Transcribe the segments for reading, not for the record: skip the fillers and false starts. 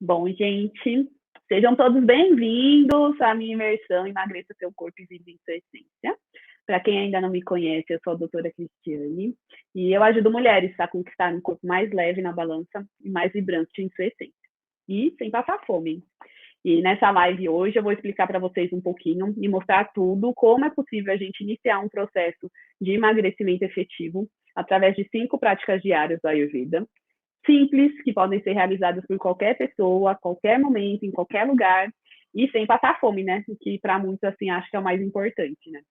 Bom, gente, sejam todos bem-vindos à minha imersão Emagreça Seu Corpo e Viva em Sua Essência. Para quem ainda não me conhece, eu sou a doutora Cristiane e eu ajudo mulheres a conquistar um corpo mais leve na balança e mais vibrante em sua essência. E sem passar fome. E nessa live hoje eu vou explicar para vocês um pouquinho e mostrar tudo como é possível a gente iniciar um processo de emagrecimento efetivo através de 5 práticas diárias do Ayurveda, simples, que podem ser realizadas por qualquer pessoa, a qualquer momento, em qualquer lugar, e sem passar fome, né? O que para muitos, assim, acho que é o mais importante, né?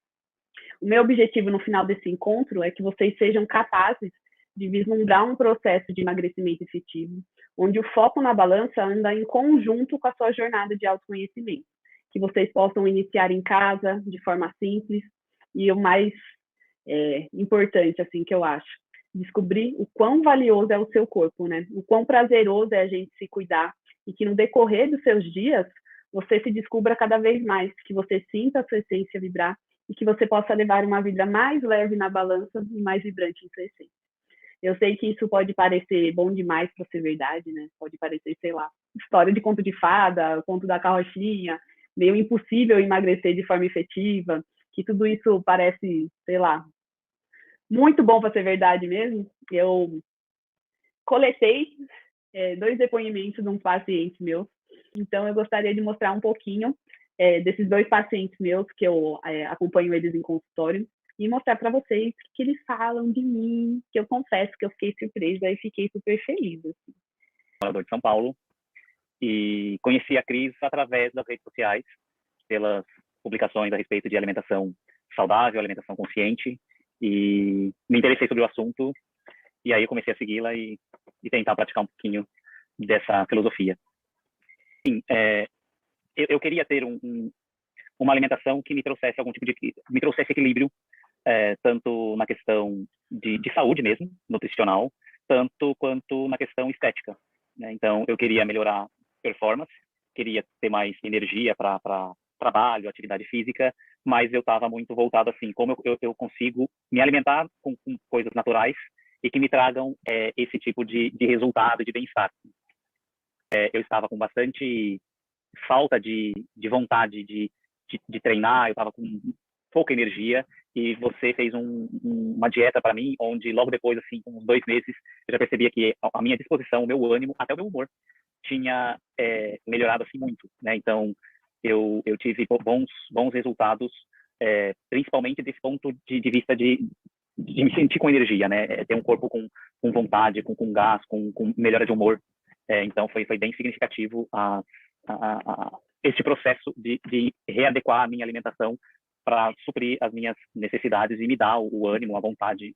O meu objetivo no final desse encontro é que vocês sejam capazes de vislumbrar um processo de emagrecimento efetivo, onde o foco na balança anda em conjunto com a sua jornada de autoconhecimento, que vocês possam iniciar em casa, de forma simples, e o mais importante, assim, que eu acho, descobrir o quão valioso é o seu corpo, né? O quão prazeroso é a gente se cuidar e que no decorrer dos seus dias você se descubra cada vez mais, que você sinta a sua essência vibrar e que você possa levar uma vida mais leve na balança e mais vibrante em sua essência. Eu sei que isso pode parecer bom demais para ser verdade, né? Pode parecer, sei lá, história de conto de fada, conto da carrochinha, meio impossível emagrecer de forma efetiva, que tudo isso parece, sei lá, muito bom para ser verdade mesmo. Eu coletei 2 depoimentos de um paciente meu, então eu gostaria de mostrar um pouquinho desses 2 pacientes meus, que eu acompanho eles em consultório, e mostrar para vocês o que eles falam de mim, que eu confesso que eu fiquei surpresa e fiquei super feliz. Assim. Morador de São Paulo, e conheci a Cris através das redes sociais, pelas publicações a respeito de alimentação saudável, alimentação consciente, e me interessei sobre o assunto, e aí eu comecei a segui-la e tentar praticar um pouquinho dessa filosofia. Sim, eu queria ter uma alimentação que me trouxesse algum tipo me trouxesse equilíbrio, tanto na questão de saúde mesmo, nutricional, tanto quanto na questão estética, né? Então, eu queria melhorar performance, queria ter mais energia para trabalho, atividade física, mas eu estava muito voltado assim, como eu consigo me alimentar com coisas naturais e que me tragam esse tipo de resultado, de bem-estar. Eu estava com bastante falta de vontade de treinar, eu estava com pouca energia, e você fez uma dieta para mim, onde logo depois, assim, com uns 2 meses, eu já percebia que a minha disposição, o meu ânimo, até o meu humor, tinha melhorado assim muito, né? Então, eu tive bons resultados, principalmente desse ponto de vista de me sentir com energia, né? Ter um corpo com vontade, com gás, com melhora de humor. Então, foi bem significativo esse processo de readequar a minha alimentação para suprir as minhas necessidades e me dar o ânimo, a vontade,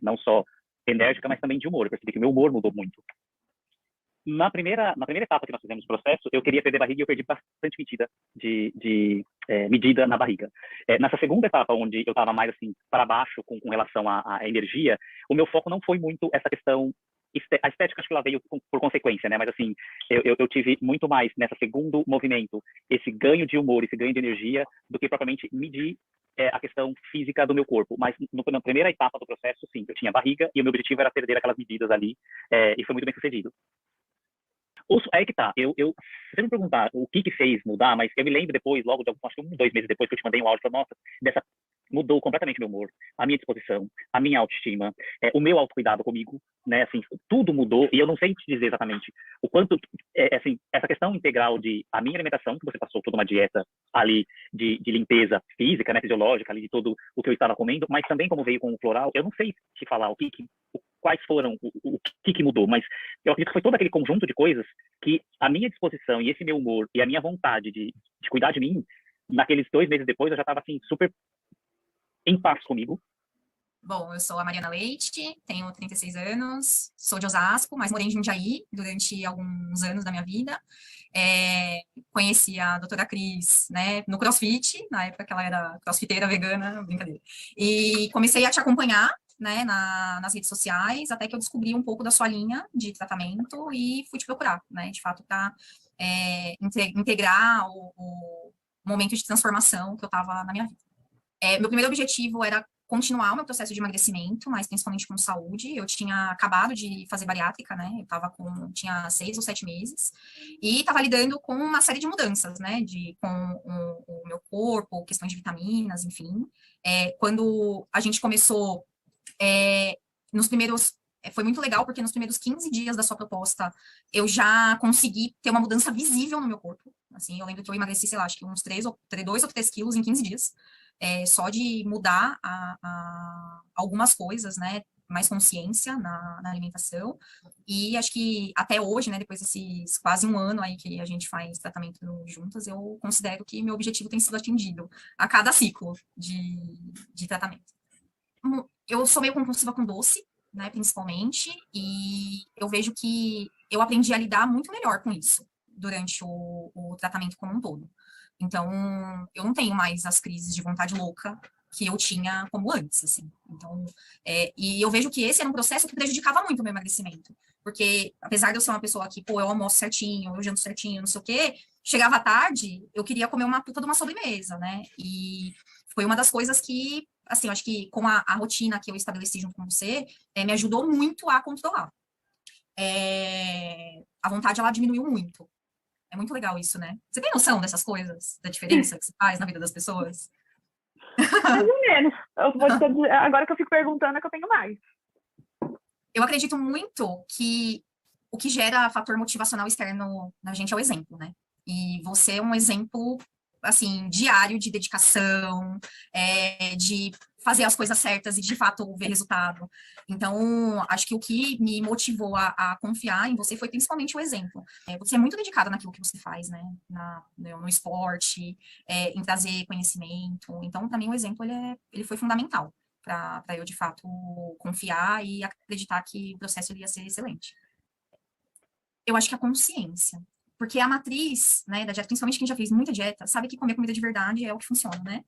não só enérgica, mas também de humor. Eu percebi que o meu humor mudou muito. Na primeira etapa que nós fizemos o processo, eu queria perder barriga e eu perdi bastante medida na barriga. Nessa segunda etapa, onde eu estava mais assim para baixo com relação à energia, o meu foco não foi muito essa questão. A estética acho que ela veio por consequência, né? Mas assim, eu tive muito mais nessa segundo movimento esse ganho de humor, esse ganho de energia, do que propriamente medir a questão física do meu corpo. Mas na primeira etapa do processo, sim, eu tinha barriga e o meu objetivo era perder aquelas medidas ali, e foi muito bem sucedido. Aí que tá, se você me perguntar o que fez mudar, mas eu me lembro depois, logo, acho que 2 meses depois que eu te mandei um áudio, falei, nossa, mudou completamente meu humor, a minha disposição, a minha autoestima, o meu autocuidado comigo, né, assim, tudo mudou, e eu não sei te dizer exatamente o quanto, assim, essa questão integral de a minha alimentação, que você passou toda uma dieta ali de limpeza física, né, fisiológica, ali de todo o que eu estava comendo, mas também como veio com o floral, eu não sei te falar quais foram, o que mudou, mas eu acredito que foi todo aquele conjunto de coisas que a minha disposição e esse meu humor e a minha vontade de cuidar de mim, naqueles 2 meses depois, eu já estava assim, super em paz comigo. Bom, eu sou a Mariana Leite, tenho 36 anos, sou de Osasco, mas morei em Jundiaí durante alguns anos da minha vida. Conheci a doutora Cris, né, no CrossFit, na época que ela era crossfiteira vegana, brincadeira. E comecei a te acompanhar, né, nas redes sociais, até que eu descobri um pouco da sua linha de tratamento e fui te procurar, né, de fato, para integrar o momento de transformação que eu estava na minha vida. Meu primeiro objetivo era continuar o meu processo de emagrecimento, mas principalmente com saúde. Eu tinha acabado de fazer bariátrica, né? Tinha 6 ou 7 meses, e estava lidando com uma série de mudanças, né? Com o meu corpo, questões de vitaminas, enfim. Quando a gente começou, nos primeiros. Foi muito legal, porque nos primeiros 15 dias da sua proposta, eu já consegui ter uma mudança visível no meu corpo. Assim, eu lembro que eu emagreci, sei lá, acho que uns 2 ou 3 quilos em 15 dias. Só de mudar algumas coisas, né? Mais consciência na alimentação. E acho que até hoje, né? Depois desses quase um ano aí que a gente faz tratamento juntas, eu considero que meu objetivo tem sido atingido a cada ciclo de tratamento. Eu sou meio compulsiva com doce, né, principalmente, e eu vejo que eu aprendi a lidar muito melhor com isso durante o tratamento como um todo. Então, eu não tenho mais as crises de vontade louca que eu tinha como antes, assim. Então, e eu vejo que esse era um processo que prejudicava muito o meu emagrecimento, porque apesar de eu ser uma pessoa que, pô, eu almoço certinho, eu janto certinho, não sei o quê, chegava à tarde, eu queria comer uma puta de uma sobremesa, né, e foi uma das coisas que, assim, eu acho que com a rotina que eu estabeleci junto com você, me ajudou muito a controlar. A vontade, ela diminuiu muito. É muito legal isso, né? Você tem noção dessas coisas, da diferença que se faz na vida das pessoas? Mais ou menos. Agora que eu fico perguntando é que eu tenho mais. Eu acredito muito que o que gera fator motivacional externo na gente é o exemplo, né? E você é um exemplo, assim, diário de dedicação, de fazer as coisas certas e, de fato, ver resultado. Então, acho que o que me motivou a confiar em você foi principalmente o exemplo. Você é muito dedicada naquilo que você faz, né? No esporte, em trazer conhecimento. Então, para mim, o exemplo, ele foi fundamental para eu, de fato, confiar e acreditar que o processo ia ser excelente. Eu acho que a consciência. Porque a matriz, né, da dieta, principalmente quem já fez muita dieta, sabe que comer comida de verdade é o que funciona, né?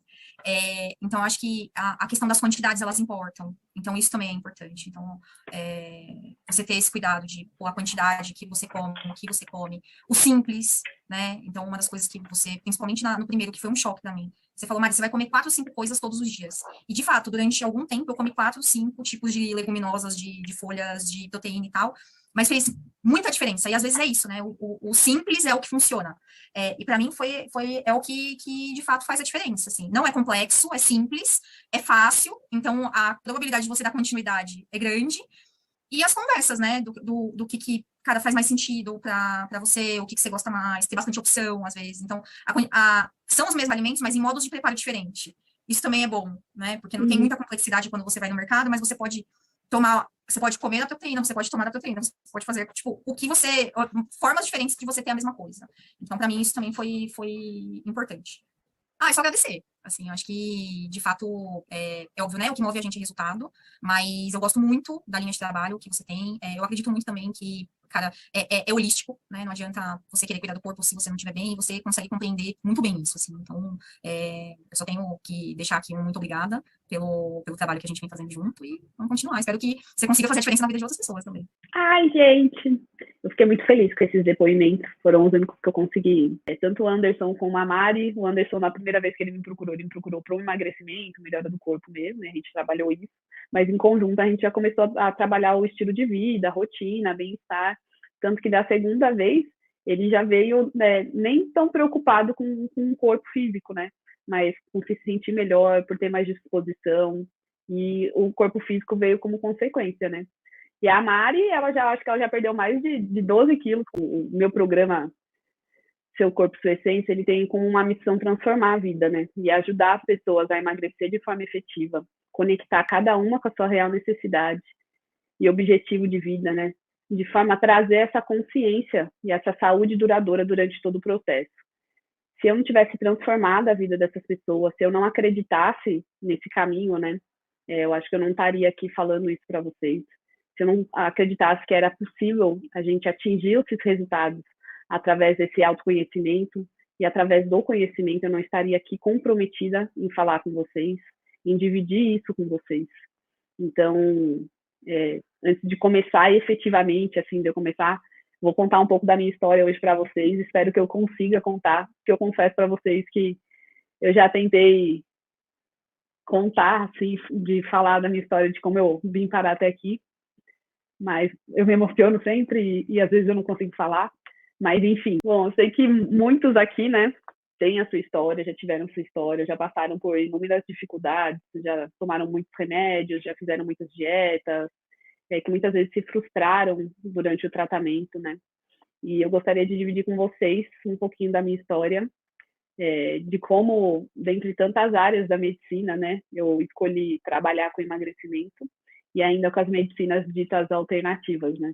Então, eu acho que a questão das quantidades, elas importam. Então, isso também é importante. Então, você ter esse cuidado de pôr a quantidade que você come, o que você come. O simples, né? Então, uma das coisas que você, principalmente no primeiro, que foi um choque para mim, você falou, Mari, você vai comer 4 ou 5 coisas todos os dias. E, de fato, durante algum tempo, eu comi 4 ou 5 tipos de leguminosas, de folhas, de proteína e tal, mas fez muita diferença. E às vezes é isso, né? O simples é o que funciona. E para mim é o que de fato faz a diferença. Assim. Não é complexo, é simples, é fácil. Então a probabilidade de você dar continuidade é grande. E as conversas, né? Do que cara, faz mais sentido para você, o que você gosta mais, ter bastante opção, às vezes. Então, são os mesmos alimentos, mas em modos de preparo diferente. Isso também é bom, né? Porque não tem muita complexidade quando você vai no mercado, mas você pode comer a proteína, você pode tomar a proteína, você pode fazer, tipo, formas diferentes de você ter a mesma coisa. Então, para mim, isso também foi importante. E só agradecer. Assim, eu acho que, de fato, é óbvio, né? O que move a gente é resultado, mas eu gosto muito da linha de trabalho que você tem. Eu acredito muito também que, cara, é holístico, né? Não adianta você querer cuidar do corpo se você não estiver bem, e você consegue compreender muito bem isso, assim. Então, eu só tenho que deixar aqui um muito obrigada pelo trabalho que a gente vem fazendo junto e vamos continuar. Espero que você consiga fazer a diferença na vida de outras pessoas também. Ai, gente, eu fiquei muito feliz com esses depoimentos, foram os únicos que eu consegui. Tanto o Anderson como a Mari, o Anderson, na primeira vez que ele me procurou para um emagrecimento, melhora do corpo mesmo, né? A gente trabalhou isso, mas em conjunto a gente já começou a trabalhar o estilo de vida, a rotina, bem-estar, tanto que da segunda vez ele já veio, né, nem tão preocupado com o corpo físico, né? Mas com se sentir melhor, por ter mais disposição, e o corpo físico veio como consequência, né? E a Mari, acho que ela já perdeu mais de 12 quilos. O meu programa, Seu Corpo, Sua Essência, ele tem como uma missão transformar a vida, né? E ajudar as pessoas a emagrecer de forma efetiva, conectar cada uma com a sua real necessidade e objetivo de vida, né? De forma a trazer essa consciência e essa saúde duradoura durante todo o processo. Se eu não tivesse transformado a vida dessas pessoas, se eu não acreditasse nesse caminho, né? Eu acho que eu não estaria aqui falando isso para vocês. Se eu não acreditasse que era possível a gente atingir esses resultados através desse autoconhecimento e através do conhecimento, eu não estaria aqui comprometida em falar com vocês, em dividir isso com vocês. Então, antes de começar efetivamente, assim, de eu começar, vou contar um pouco da minha história hoje para vocês, espero que eu consiga contar, porque eu confesso para vocês que eu já tentei contar, assim, de falar da minha história, de como eu vim parar até aqui, mas eu me emociono sempre e às vezes eu não consigo falar. Mas, enfim, bom, eu sei que muitos aqui, né, têm a sua história, já tiveram sua história, já passaram por inúmeras dificuldades, já tomaram muitos remédios, já fizeram muitas dietas, que muitas vezes se frustraram durante o tratamento, né? E eu gostaria de dividir com vocês um pouquinho da minha história, de como, dentre tantas áreas da medicina, né, eu escolhi trabalhar com emagrecimento e ainda com as medicinas ditas alternativas, né.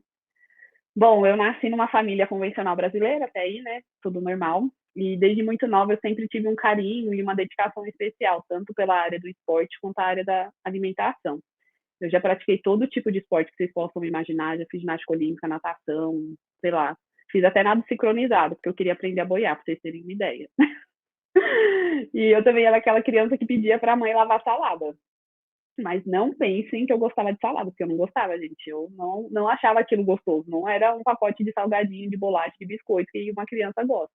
Bom, eu nasci numa família convencional brasileira, até aí, né, tudo normal, e desde muito nova eu sempre tive um carinho e uma dedicação especial, tanto pela área do esporte quanto a área da alimentação. Eu já pratiquei todo tipo de esporte que vocês possam imaginar, já fiz ginástica olímpica, natação, sei lá, fiz até nado sincronizado, porque eu queria aprender a boiar, para vocês terem uma ideia. E eu também era aquela criança que pedia para a mãe lavar salada. Mas não pensem que eu gostava de salada, porque eu não gostava, gente. Eu não achava aquilo gostoso. Não era um pacote de salgadinho, de bolacha, de biscoito que uma criança gosta.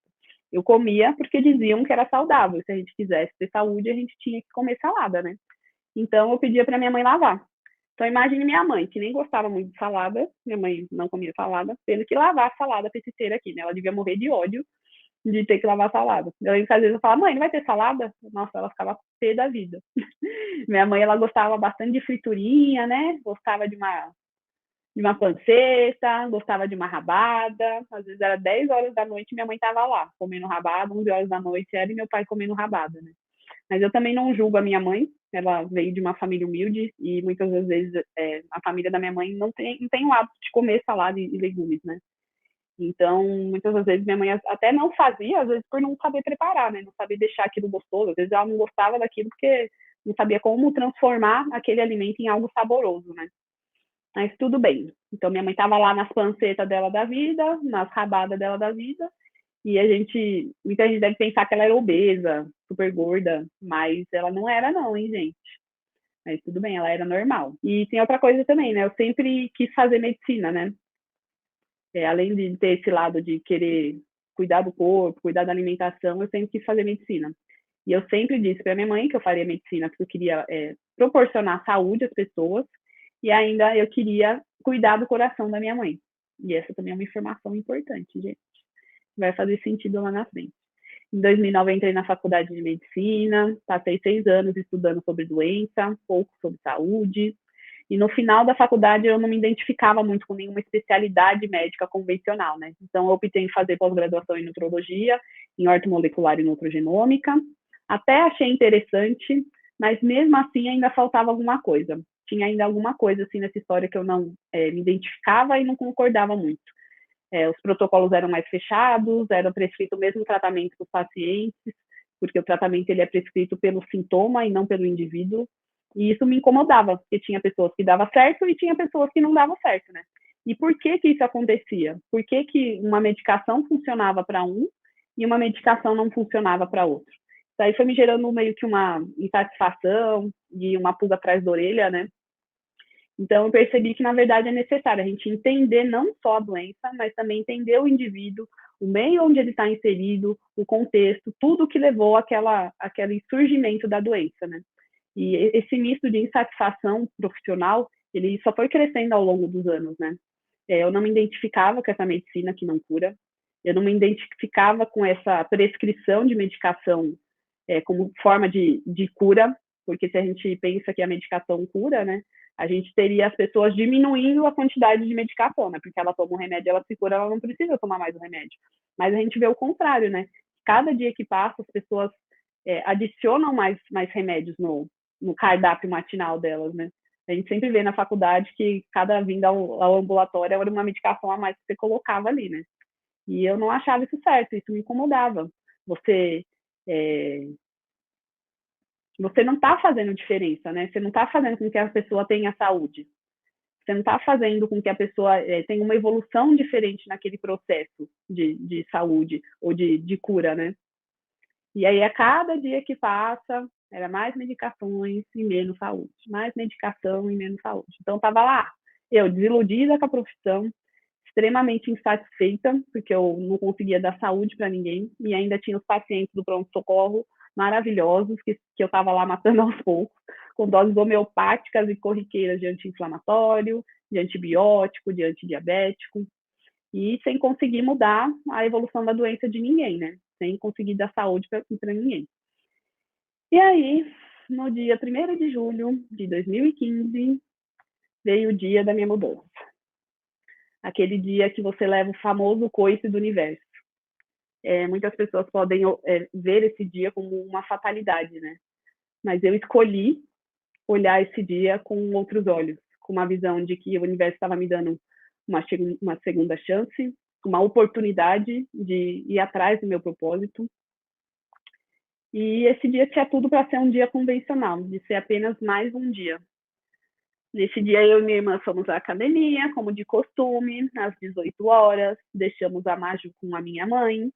Eu comia porque diziam que era saudável. Se a gente quisesse ter saúde, a gente tinha que comer salada, né? Então eu pedia para minha mãe lavar. Então imagine minha mãe, que nem gostava muito de salada, minha mãe não comia salada, tendo que lavar a salada para esse ser aqui, né? Ela devia morrer de ódio de ter que lavar salada. Eu lembro que às vezes eu falava, mãe, não vai ter salada? Nossa, ela ficava pé da vida. Minha mãe, ela gostava bastante de friturinha, né? Gostava de uma panceta, gostava de uma rabada. Às vezes era 10 horas da noite e minha mãe estava lá, comendo rabada, 11 horas da noite era e meu pai comendo rabada, né? Mas eu também não julgo a minha mãe, ela veio de uma família humilde e muitas das vezes a família da minha mãe não tem o hábito de comer salada e legumes, né? Então, muitas das vezes minha mãe até não fazia, às vezes por não saber preparar, né? Não saber deixar aquilo gostoso. Às vezes ela não gostava daquilo porque não sabia como transformar aquele alimento em algo saboroso, né? Mas tudo bem. Então, minha mãe estava lá nas pancetas dela da vida, nas rabadas dela da vida, e muita gente deve pensar que ela era obesa, super gorda, mas ela não era não, hein, gente? Mas tudo bem, ela era normal. E tem outra coisa também, né? Eu sempre quis fazer medicina, né? Além de ter esse lado de querer cuidar do corpo, cuidar da alimentação, eu sempre quis fazer medicina. E eu sempre disse para minha mãe que eu faria medicina porque eu queria proporcionar saúde às pessoas e ainda eu queria cuidar do coração da minha mãe. E essa também é uma informação importante, gente. Vai fazer sentido lá na frente. Em 2009 eu entrei na faculdade de medicina, passei 6 anos estudando sobre doença, pouco sobre saúde, e no final da faculdade eu não me identificava muito com nenhuma especialidade médica convencional, né? Então eu optei em fazer pós-graduação em nutrologia, em ortomolecular e nutrogenômica. Até achei interessante, mas mesmo assim ainda faltava alguma coisa. Tinha ainda alguma coisa assim nessa história que eu não me identificava e não concordava muito. Os protocolos eram mais fechados, era prescrito o mesmo tratamento para os pacientes, porque o tratamento ele é prescrito pelo sintoma e não pelo indivíduo. E isso me incomodava, porque tinha pessoas que dava certo e tinha pessoas que não davam certo, né? E por que que isso acontecia? Por que que uma medicação funcionava para um e uma medicação não funcionava para outro? Isso aí foi me gerando meio que uma insatisfação e uma pulga atrás da orelha, né? Então, eu percebi que, na verdade, é necessário a gente entender não só a doença, mas também entender o indivíduo, o meio onde ele está inserido, o contexto, tudo que levou aquele surgimento da doença, né? E esse misto de insatisfação profissional, ele só foi crescendo ao longo dos anos, né? Eu não me identificava com essa medicina que não cura, eu não me identificava com essa prescrição de medicação como forma de cura, porque se a gente pensa que a medicação cura, né, a gente teria as pessoas diminuindo a quantidade de medicação, né, porque ela toma um remédio, ela se cura, ela não precisa tomar mais o remédio. Mas a gente vê o contrário, né? Cada dia que passa, as pessoas adicionam mais remédios no cardápio matinal delas, né? A gente sempre vê na faculdade que cada vinda ao ambulatório era uma medicação a mais que você colocava ali, né? E eu não achava isso certo, isso me incomodava. Você você não está fazendo diferença, né? Você não está fazendo com que a pessoa tenha saúde. Você não está fazendo com que a pessoa tenha uma evolução diferente naquele processo de saúde ou de cura, né? E aí, a cada dia que passa, era mais medicações e menos saúde. Mais medicação e menos saúde. Então, estava lá, eu desiludida com a profissão, extremamente insatisfeita, porque eu não conseguia dar saúde para ninguém, e ainda tinha os pacientes do pronto-socorro maravilhosos, que eu estava lá matando aos poucos, com doses homeopáticas e corriqueiras de anti-inflamatório, de antibiótico, de antidiabético, e sem conseguir mudar a evolução da doença de ninguém, né? Sem conseguir dar saúde para ninguém. E aí, no dia 1º de julho de 2015, veio o dia da minha mudança. Aquele dia que você leva o famoso coice do universo. Muitas pessoas podem ver esse dia como uma fatalidade, né? Mas eu escolhi olhar esse dia com outros olhos, com uma visão de que o universo estava me dando uma segunda chance, uma oportunidade de ir atrás do meu propósito. E esse dia tinha tudo para ser um dia convencional, de ser apenas mais um dia. Nesse dia, eu e minha irmã fomos à academia, como de costume, às 18 horas, deixamos a Maju com a minha mãe,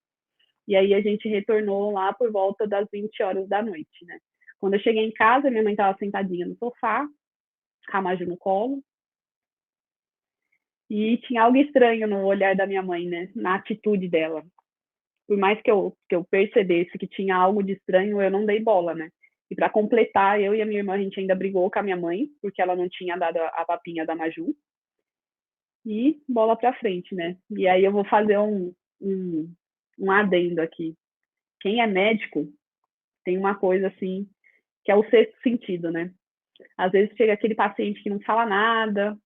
e aí a gente retornou lá por volta das 20 horas da noite, né? Quando eu cheguei em casa, minha mãe estava sentadinha no sofá, com a Maju no colo, e tinha algo estranho no olhar da minha mãe, né? Na atitude dela. Por mais que eu percebesse que tinha algo de estranho, eu não dei bola, né? E para completar, eu e a minha irmã, a gente ainda brigou com a minha mãe, porque ela não tinha dado a papinha da Maju. E bola para frente, né? E aí eu vou fazer um adendo aqui. Quem é médico tem uma coisa assim, que é o sexto sentido, né? Às vezes chega aquele paciente que não fala nada,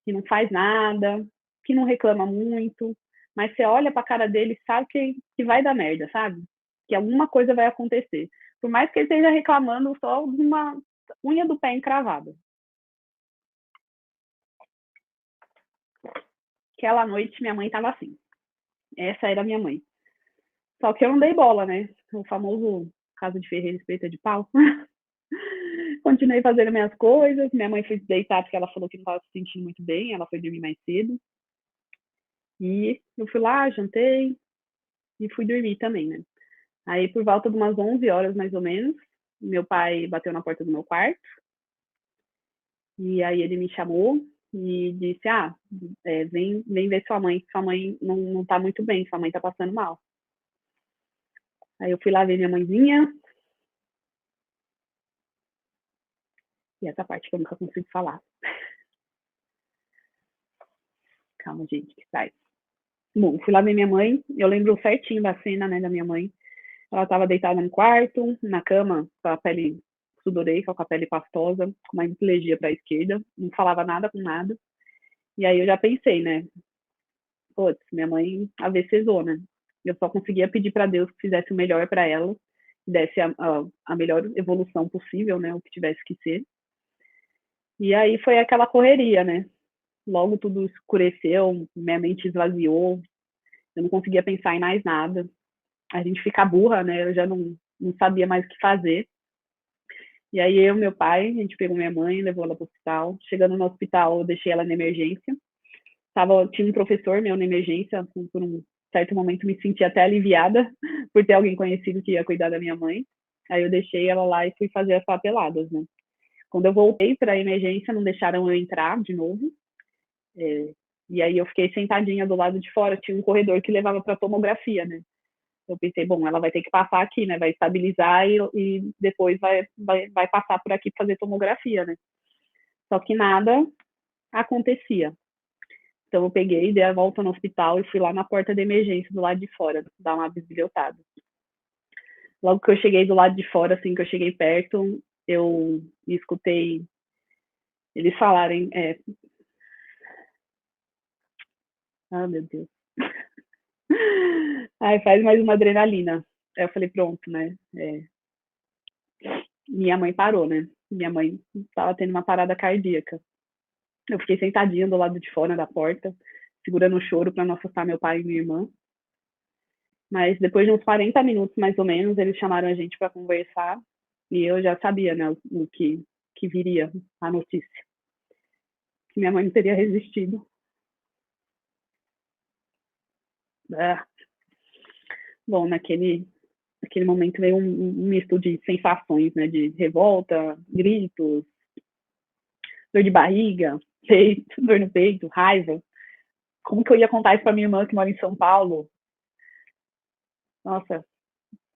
que não faz nada, que não reclama muito, mas você olha para a cara dele e sabe que vai dar merda, sabe? Que alguma coisa vai acontecer. Por mais que ele esteja reclamando só de uma unha do pé encravada. Aquela noite, minha mãe estava assim. Essa era a minha mãe. Só que eu não dei bola, né? O famoso casa de ferreiro, espeita de pau. Continuei fazendo minhas coisas. Minha mãe foi deitar porque ela falou que não estava se sentindo muito bem. Ela foi dormir mais cedo. E eu fui lá, jantei e fui dormir também, né? Aí, por volta de umas 11 horas, mais ou menos, meu pai bateu na porta do meu quarto. E aí ele me chamou e disse, vem ver sua mãe não tá muito bem, sua mãe tá passando mal. Aí eu fui lá ver minha mãezinha. E essa parte que eu nunca consigo falar. Calma, gente, que sai. Bom, fui lá ver minha mãe. Eu lembro certinho da cena, né, da minha mãe. Ela estava deitada no quarto, na cama, com a pele sudoreica, com a pele pastosa, com uma hemiplegia para a esquerda. Não falava nada com nada. E aí eu já pensei, né? Putz, minha mãe AVCzou, né? Eu só conseguia pedir para Deus que fizesse o melhor para ela, que desse a melhor evolução possível, né? O que tivesse que ser. E aí foi aquela correria, né? Logo tudo escureceu, minha mente esvaziou, eu não conseguia pensar em mais nada. A gente fica burra, né? Eu já não sabia mais o que fazer. E aí eu e meu pai, a gente pegou minha mãe, levou ela para o hospital. Chegando no hospital, eu deixei ela na emergência. Tinha um professor meu na emergência, por um certo momento me senti até aliviada por ter alguém conhecido que ia cuidar da minha mãe. Aí eu deixei ela lá e fui fazer as papeladas, né? Quando eu voltei para a emergência, não deixaram eu entrar de novo. E aí eu fiquei sentadinha do lado de fora, tinha um corredor que levava para tomografia, né? Eu pensei, bom, ela vai ter que passar aqui, né? Vai estabilizar e depois vai passar por aqui para fazer tomografia, né? Só que nada acontecia. Então eu peguei, dei a volta no hospital e fui lá na porta de emergência do lado de fora, dar uma bisbilhotada. Logo que eu cheguei do lado de fora, assim que eu cheguei perto, eu escutei eles falarem, meu Deus. Ai, faz mais uma adrenalina. Aí eu falei, pronto, né? Minha mãe parou, né? Minha mãe estava tendo uma parada cardíaca. Eu fiquei sentadinha do lado de fora da porta, segurando o choro para não assustar meu pai e minha irmã. Mas depois de uns 40 minutos, mais ou menos, eles chamaram a gente para conversar. E eu já sabia, né, o que viria a notícia. Que minha mãe não teria resistido. Bom, naquele momento veio um misto de sensações, né, de revolta, gritos, dor de barriga, dor no peito, raiva. como que eu ia contar isso para minha irmã que mora em São Paulo? Nossa,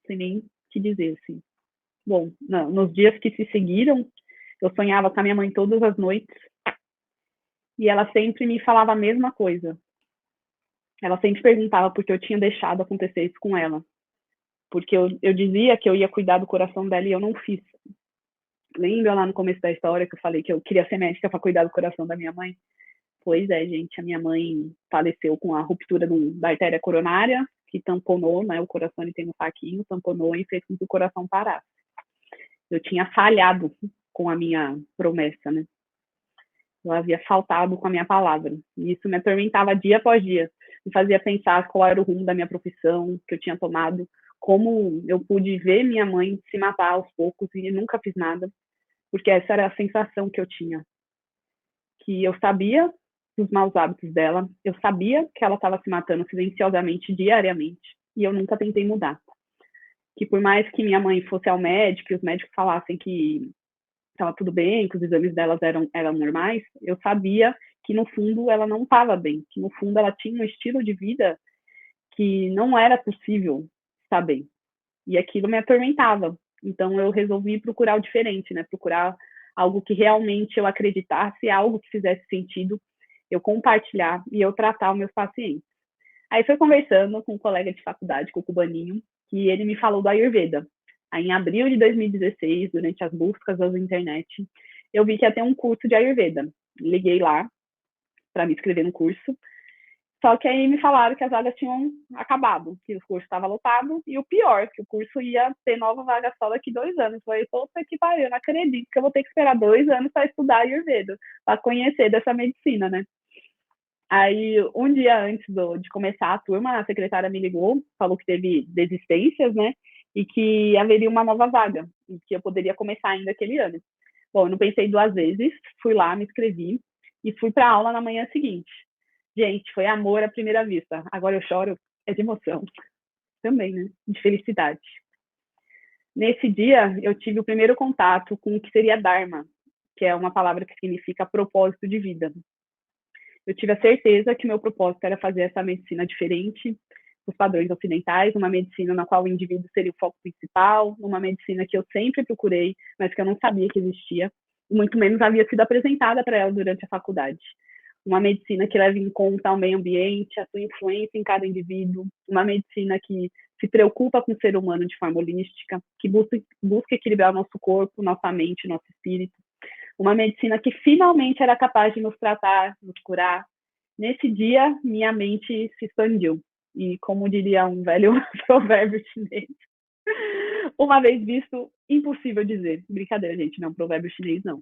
sem nem te dizer, assim. Bom, não, nos dias que se seguiram, eu sonhava com a minha mãe todas as noites e ela sempre me falava a mesma coisa. Ela sempre perguntava por que eu tinha deixado acontecer isso com ela. Porque eu dizia que eu ia cuidar do coração dela e eu não fiz. Lembra lá no começo da história que eu falei que eu queria ser médica para cuidar do coração da minha mãe? Pois é, gente, a minha mãe faleceu com a ruptura da artéria coronária, que tamponou, né, o coração ele tem um saquinho, tamponou e fez com que o coração parasse. Eu tinha falhado com a minha promessa, né? Eu havia faltado com a minha palavra. E isso me atormentava dia após dia. Me fazia pensar qual era o rumo da minha profissão que eu tinha tomado, como eu pude ver minha mãe se matar aos poucos e nunca fiz nada, porque essa era a sensação que eu tinha. Que eu sabia dos maus hábitos dela, eu sabia que ela estava se matando silenciosamente, diariamente, e eu nunca tentei mudar. Que por mais que minha mãe fosse ao médico e os médicos falassem que estava tudo bem, que os exames delas eram normais, eu sabia que no fundo ela não estava bem, que no fundo ela tinha um estilo de vida que não era possível estar bem. E aquilo me atormentava. Então eu resolvi procurar o diferente, né? Procurar algo que realmente eu acreditasse, algo que fizesse sentido, eu compartilhar e eu tratar os meus pacientes. Aí foi conversando com um colega de faculdade, com o cubaninho, que ele me falou do Ayurveda. Aí, em abril de 2016, durante as buscas da internet, eu vi que ia ter um curso de Ayurveda. Liguei lá para me inscrever no curso. Só que aí me falaram que as vagas tinham acabado, que o curso estava lotado, e o pior, que o curso ia ter nova vaga só daqui 2 anos. Eu falei, puta que pariu, eu não acredito que eu vou ter que esperar 2 anos para estudar Ayurveda, para conhecer dessa medicina, né? Aí, um dia antes de começar a turma, a secretária me ligou, falou que teve desistências, né? E que haveria uma nova vaga, e que eu poderia começar ainda aquele ano. Bom, eu não pensei 2 vezes, fui lá, me inscrevi e fui para a aula na manhã seguinte. Gente, foi amor à primeira vista. Agora eu choro, é de emoção. Também, né? De felicidade. Nesse dia, eu tive o primeiro contato com o que seria Dharma, que é uma palavra que significa propósito de vida. Eu tive a certeza que meu propósito era fazer essa medicina diferente dos padrões ocidentais, uma medicina na qual o indivíduo seria o foco principal, uma medicina que eu sempre procurei, mas que eu não sabia que existia, e muito menos havia sido apresentada para ela durante a faculdade. Uma medicina que leva em conta o meio ambiente, a sua influência em cada indivíduo, uma medicina que se preocupa com o ser humano de forma holística, que busca equilibrar o nosso corpo, nossa mente, nosso espírito. Uma medicina que finalmente era capaz de nos tratar, nos curar. Nesse dia, minha mente se expandiu. E como diria um velho provérbio chinês, uma vez visto, impossível dizer. Brincadeira, gente, não é um provérbio chinês, não.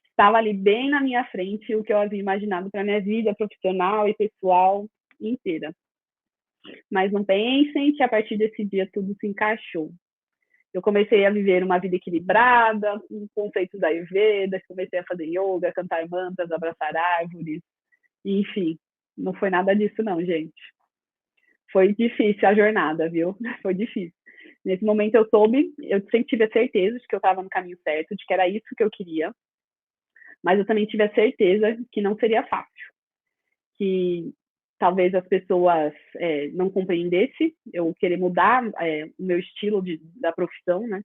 Estava ali bem na minha frente o que eu havia imaginado para minha vida profissional e pessoal inteira. Mas não pensem que a partir desse dia tudo se encaixou. Eu comecei a viver uma vida equilibrada, com conceitos da Ayurveda, comecei a fazer yoga, cantar mantras, abraçar árvores, enfim, não foi nada disso não, gente. Foi difícil a jornada, viu? Foi difícil. Nesse momento eu sempre tive a certeza de que eu estava no caminho certo, de que era isso que eu queria, mas eu também tive a certeza que não seria fácil, que talvez as pessoas não compreendessem eu querer mudar o meu estilo da profissão, né?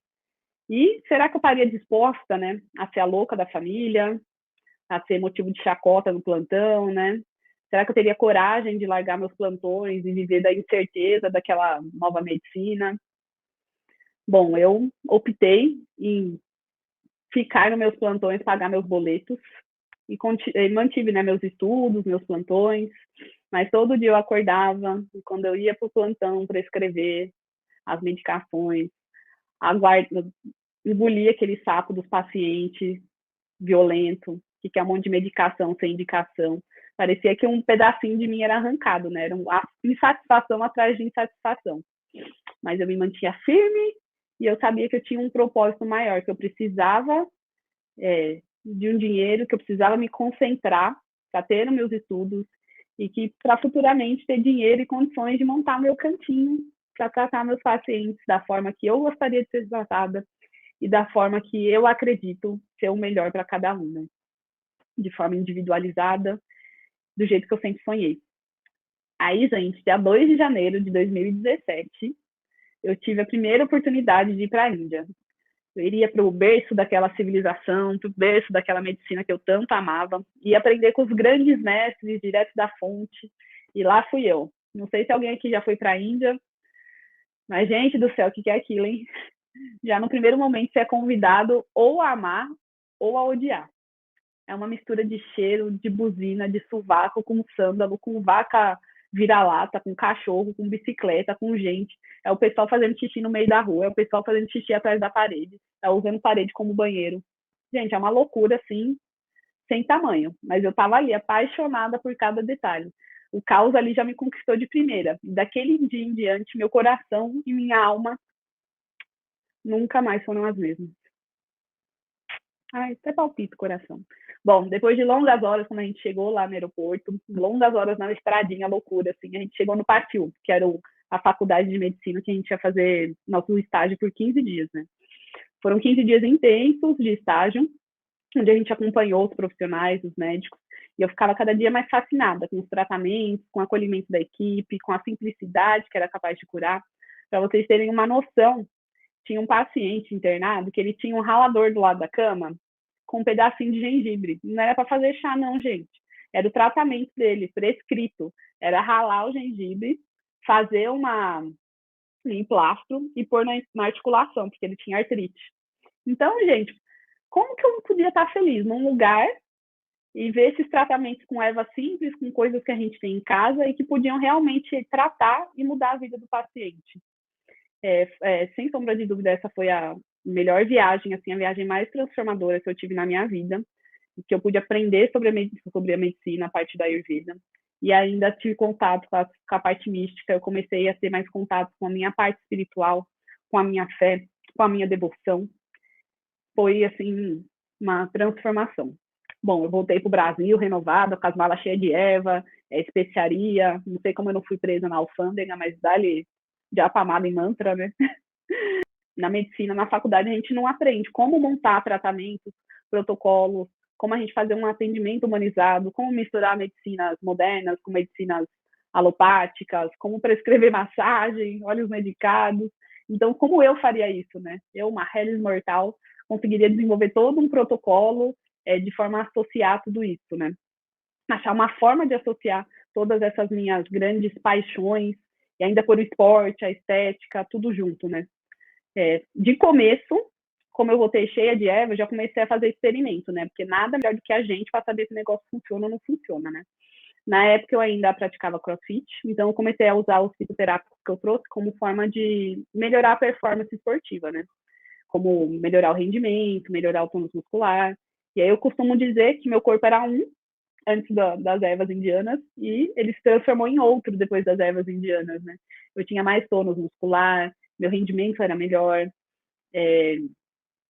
E será que eu estaria disposta, né, a ser a louca da família, a ser motivo de chacota no plantão, né? Será que eu teria coragem de largar meus plantões e viver da incerteza daquela nova medicina? Bom, eu optei em ficar nos meus plantões, pagar meus boletos e mantive, né, meus estudos, meus plantões, mas todo dia eu acordava e quando eu ia para o plantão para escrever as medicações, engolia aquele sapo dos pacientes violento, que quer um monte de medicação sem indicação. Parecia que um pedacinho de mim era arrancado, né? Era uma insatisfação atrás de insatisfação. Mas eu me mantinha firme e eu sabia que eu tinha um propósito maior, que eu precisava de um dinheiro, que eu precisava me concentrar para ter os meus estudos e que para futuramente ter dinheiro e condições de montar meu cantinho para tratar meus pacientes da forma que eu gostaria de ser tratada e da forma que eu acredito ser o melhor para cada um, né? De forma individualizada, do jeito que eu sempre sonhei. Aí, gente, dia 2 de janeiro de 2017, eu tive a primeira oportunidade de ir para a Índia. Eu iria para o berço daquela civilização, para o berço daquela medicina que eu tanto amava, e aprender com os grandes mestres, direto da fonte. E lá fui eu. Não sei se alguém aqui já foi para a Índia, mas, gente do céu, o que é aquilo, hein? Já no primeiro momento você é convidado ou a amar ou a odiar. É uma mistura de cheiro, de buzina, de sovaco com sândalo, com vaca vira-lata, com cachorro, com bicicleta, com gente. É o pessoal fazendo xixi no meio da rua, é o pessoal fazendo xixi atrás da parede, é usando parede como banheiro. Gente, é uma loucura, assim, sem tamanho. Mas eu tava ali, apaixonada por cada detalhe. O caos ali já me conquistou de primeira. Daquele dia em diante, meu coração e minha alma nunca mais foram as mesmas. Ai, até palpita o coração. Bom, depois de longas horas, quando a gente chegou lá no aeroporto, longas horas na estradinha, loucura, assim, a gente chegou no PATU, que era a faculdade de medicina que a gente ia fazer nosso estágio por 15 dias, né? Foram 15 dias intensos de estágio, onde a gente acompanhou os profissionais, os médicos, e eu ficava cada dia mais fascinada com os tratamentos, com o acolhimento da equipe, com a simplicidade que era capaz de curar. Para vocês terem uma noção, tinha um paciente internado que ele tinha um ralador do lado da cama com um pedacinho de gengibre. Não era para fazer chá, não, gente. Era o tratamento dele, prescrito. Era ralar o gengibre, fazer um emplastro e pôr na articulação, porque ele tinha artrite. Então, gente, como que eu não podia estar feliz num lugar e ver esses tratamentos com erva simples, com coisas que a gente tem em casa e que podiam realmente tratar e mudar a vida do paciente? Sem sombra de dúvida, essa foi a melhor viagem, assim, a viagem mais transformadora que eu tive na minha vida, que eu pude aprender sobre a medicina, a parte da Ayurveda, e ainda tive contato com a parte mística. Eu comecei a ter mais contato com a minha parte espiritual, com a minha fé, com a minha devoção. Foi, assim, uma transformação. Bom, eu voltei para o Brasil renovada, com as malas cheias de erva, especiaria, não sei como eu não fui presa na alfândega, mas dali já apamada em mantra, né? Na medicina, na faculdade, a gente não aprende como montar tratamentos, protocolos, como a gente fazer um atendimento humanizado, como misturar medicinas modernas com medicinas alopáticas, como prescrever massagem, óleos medicados. Então, como eu faria isso, né? Eu, uma Hellis mortal, conseguiria desenvolver todo um protocolo de forma a associar tudo isso, né? Achar uma forma de associar todas essas minhas grandes paixões, e ainda por o esporte, a estética, tudo junto, né? De começo, como eu voltei cheia de erva, eu já comecei a fazer experimento, né? Porque nada melhor do que a gente para saber se o negócio funciona ou não funciona, né? Na época eu ainda praticava crossfit, então eu comecei a usar os fitoterápicos que eu trouxe como forma de melhorar a performance esportiva, né? Como melhorar o rendimento, melhorar o tônus muscular. E aí eu costumo dizer que meu corpo era um antes das ervas indianas e ele se transformou em outro depois das ervas indianas, né? Eu tinha mais tônus muscular, meu rendimento era melhor,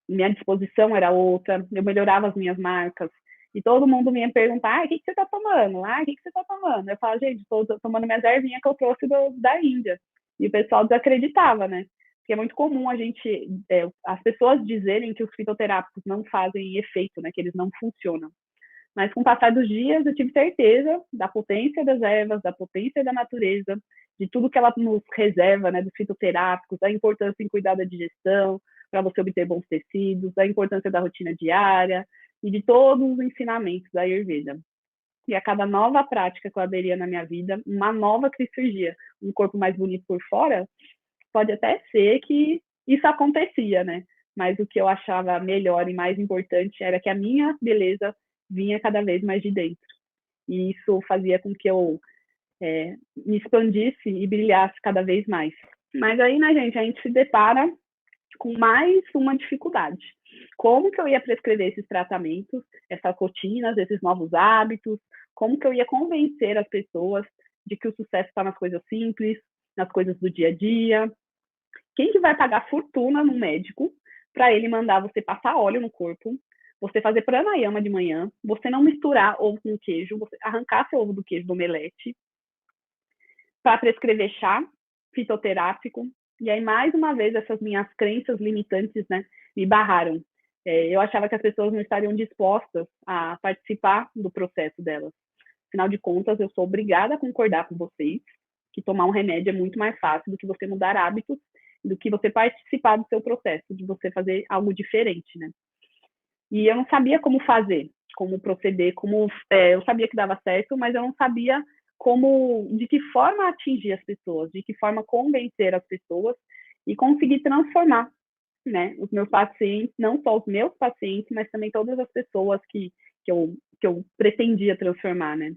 minha disposição era outra, eu melhorava as minhas marcas. E todo mundo vinha perguntar, o que você está tomando? O que você está tomando? Eu falo, gente, estou tomando minhas ervinhas que eu trouxe da Índia. E o pessoal desacreditava, né? Porque é muito comum as pessoas dizerem que os fitoterápicos não fazem efeito, né? Que eles não funcionam. Mas com o passar dos dias, eu tive certeza da potência das ervas, da potência da natureza, de tudo que ela nos reserva, né? Dos fitoterápicos, da importância em cuidar da digestão, para você obter bons tecidos, da importância da rotina diária e de todos os ensinamentos da Ayurveda. E a cada nova prática que eu aderia na minha vida, uma nova crise surgia. Um corpo mais bonito por fora, pode até ser que isso acontecia, né? Mas o que eu achava melhor e mais importante era que a minha beleza vinha cada vez mais de dentro. E isso fazia com que eu me expandisse e brilhasse cada vez mais. Mas aí, né, gente, a gente se depara com mais uma dificuldade. Como que eu ia prescrever esses tratamentos, essas rotinas, esses novos hábitos? Como que eu ia convencer as pessoas de que o sucesso está nas coisas simples, nas coisas do dia a dia? Quem que vai pagar fortuna no médico para ele mandar você passar óleo no corpo, você fazer pranayama de manhã, você não misturar ovo com queijo, você arrancar seu ovo do queijo do omelete, para prescrever chá fitoterápico? E aí, mais uma vez, essas minhas crenças limitantes, né, me barraram. Eu achava que as pessoas não estariam dispostas a participar do processo delas. Afinal de contas, eu sou obrigada a concordar com vocês que tomar um remédio é muito mais fácil do que você mudar hábitos, do que você participar do seu processo, de você fazer algo diferente, né? E eu não sabia como fazer, como proceder, eu sabia que dava certo, mas eu não sabia de que forma atingir as pessoas, de que forma convencer as pessoas e conseguir transformar, né, os meus pacientes, não só os meus pacientes, mas também todas as pessoas que eu pretendia transformar, né?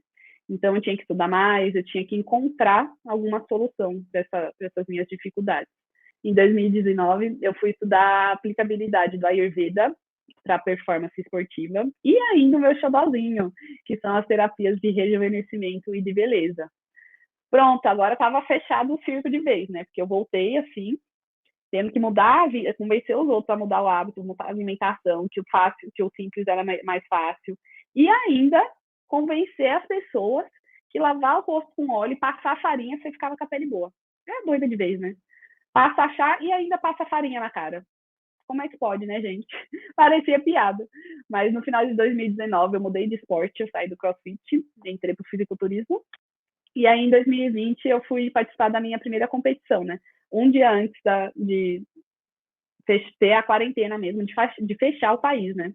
Então, eu tinha que estudar mais, eu tinha que encontrar alguma solução para essas minhas dificuldades. Em 2019, eu fui estudar a aplicabilidade do Ayurveda para performance esportiva e ainda o meu xodózinho, que são as terapias de rejuvenescimento e de beleza. Pronto, agora estava fechado o circo de vez, né? Porque eu voltei assim, tendo que mudar a vida, convencer os outros a mudar o hábito, mudar a alimentação, que o simples era mais fácil. E ainda convencer as pessoas que lavar o rosto com óleo e passar farinha, você ficava com a pele boa. É doida de vez, né? Passa chá e ainda passa farinha na cara. Como é que pode, né, gente? Parecia piada. Mas no final de 2019 eu mudei de esporte, eu saí do CrossFit, entrei para o fisiculturismo. E aí em 2020 eu fui participar da minha primeira competição, né? Um dia antes de ter a quarentena mesmo, de fechar o país, né?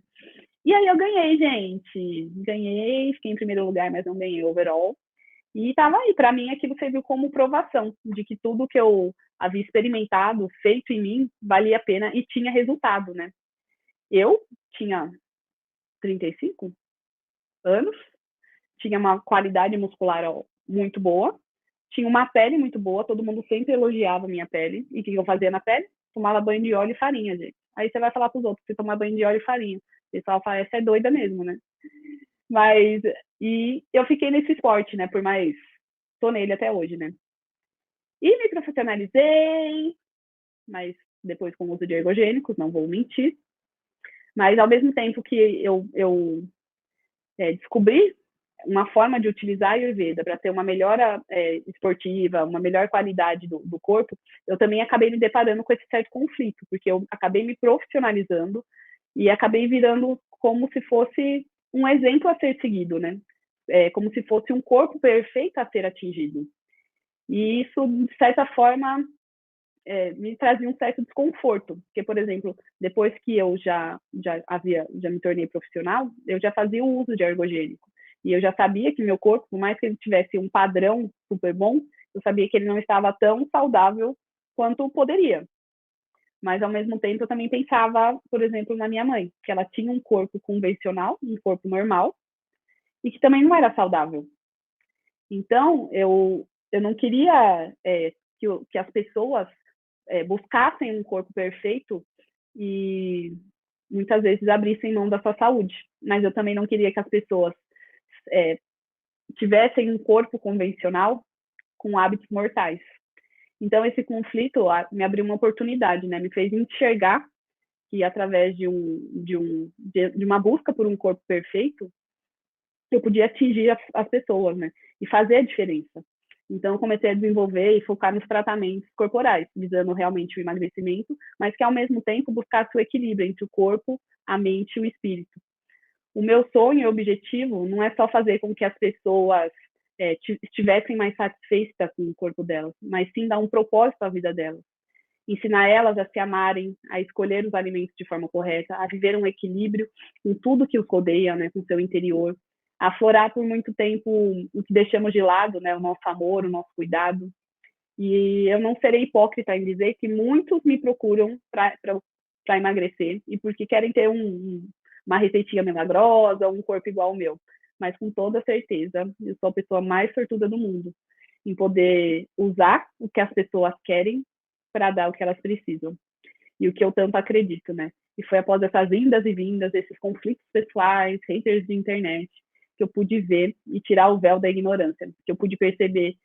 E aí eu ganhei, gente. Ganhei, fiquei em primeiro lugar, mas não ganhei overall. E estava aí, para mim aquilo serviu como provação de que tudo que eu havia experimentado, feito em mim, valia a pena e tinha resultado, né? Eu tinha 35 anos, tinha uma qualidade muscular muito boa, tinha uma pele muito boa, todo mundo sempre elogiava a minha pele. E o que eu fazia na pele? Tomava banho de óleo e farinha, gente. Aí você vai falar para os outros, você tomar banho de óleo e farinha. O pessoal fala, essa é doida mesmo, né? Mas, e eu fiquei nesse esporte, né, tô nele até hoje, né? E me profissionalizei, mas depois com o uso de ergogênicos, não vou mentir. Mas ao mesmo tempo que eu descobri uma forma de utilizar a Ayurveda para ter uma melhora esportiva, uma melhor qualidade do corpo, eu também acabei me deparando com esse certo conflito, porque eu acabei me profissionalizando e acabei virando como se fosse um exemplo a ser seguido, né? Como se fosse um corpo perfeito a ser atingido. E isso, de certa forma, me trazia um certo desconforto, porque, por exemplo, depois que eu já me tornei profissional, eu já fazia o uso de ergogênico. E eu já sabia que meu corpo, por mais que ele tivesse um padrão super bom, eu sabia que ele não estava tão saudável quanto poderia. Mas, ao mesmo tempo, eu também pensava, por exemplo, na minha mãe, que ela tinha um corpo convencional, um corpo normal, e que também não era saudável. Então, eu não queria que as pessoas buscassem um corpo perfeito e muitas vezes abrissem mão da sua saúde. Mas eu também não queria que as pessoas tivessem um corpo convencional com hábitos mortais. Então, esse conflito me abriu uma oportunidade, né? Me fez enxergar que, através de uma busca por um corpo perfeito, eu podia atingir as pessoas, né? E fazer a diferença. Então, eu comecei a desenvolver e focar nos tratamentos corporais, visando realmente o emagrecimento, mas que, ao mesmo tempo, buscasse o equilíbrio entre o corpo, a mente e o espírito. O meu sonho e objetivo não é só fazer com que as pessoas estivessem mais satisfeitas com o corpo delas, mas sim dar um propósito à vida delas. Ensinar elas a se amarem, a escolher os alimentos de forma correta, a viver um equilíbrio em tudo que os rodeia, né, com o seu interior, a aflorar por muito tempo o que deixamos de lado, né, o nosso amor, o nosso cuidado. E eu não serei hipócrita em dizer que muitos me procuram para emagrecer e porque querem ter uma receitinha milagrosa, um corpo igual ao meu. Mas com toda certeza, eu sou a pessoa mais sortuda do mundo em poder usar o que as pessoas querem para dar o que elas precisam. E o que eu tanto acredito, né? E foi após essas vindas e vindas, esses conflitos pessoais, haters de internet, que eu pude ver e tirar o véu da ignorância, que eu pude perceber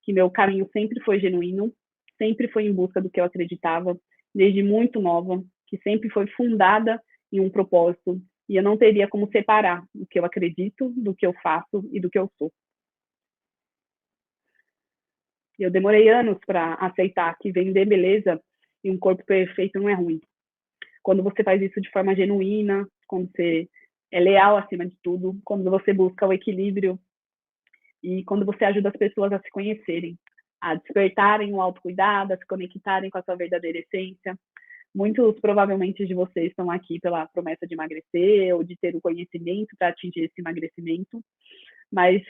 que meu caminho sempre foi genuíno, sempre foi em busca do que eu acreditava, desde muito nova, que sempre foi fundada em um propósito, e eu não teria como separar o que eu acredito, do que eu faço e do que eu sou. Eu demorei anos para aceitar que vender beleza e um corpo perfeito não é ruim. Quando você faz isso de forma genuína, quando você é leal acima de tudo, quando você busca o equilíbrio e quando você ajuda as pessoas a se conhecerem, a despertarem o autocuidado, a se conectarem com a sua verdadeira essência. Muitos, provavelmente, de vocês estão aqui pela promessa de emagrecer ou de ter o conhecimento para atingir esse emagrecimento, mas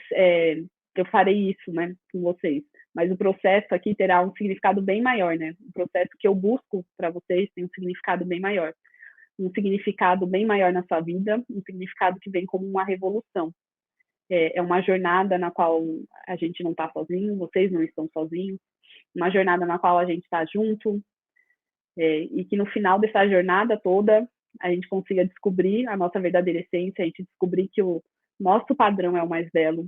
eu farei isso, né, com vocês. Mas o processo aqui terá um significado bem maior, né? O processo que eu busco para vocês tem um significado bem maior. Um significado bem maior na sua vida, um significado que vem como uma revolução. É uma jornada na qual a gente não está sozinho, vocês não estão sozinhos, uma jornada na qual a gente está junto, e que no final dessa jornada toda a gente consiga descobrir a nossa verdadeira essência, a gente descobrir que o nosso padrão é o mais belo,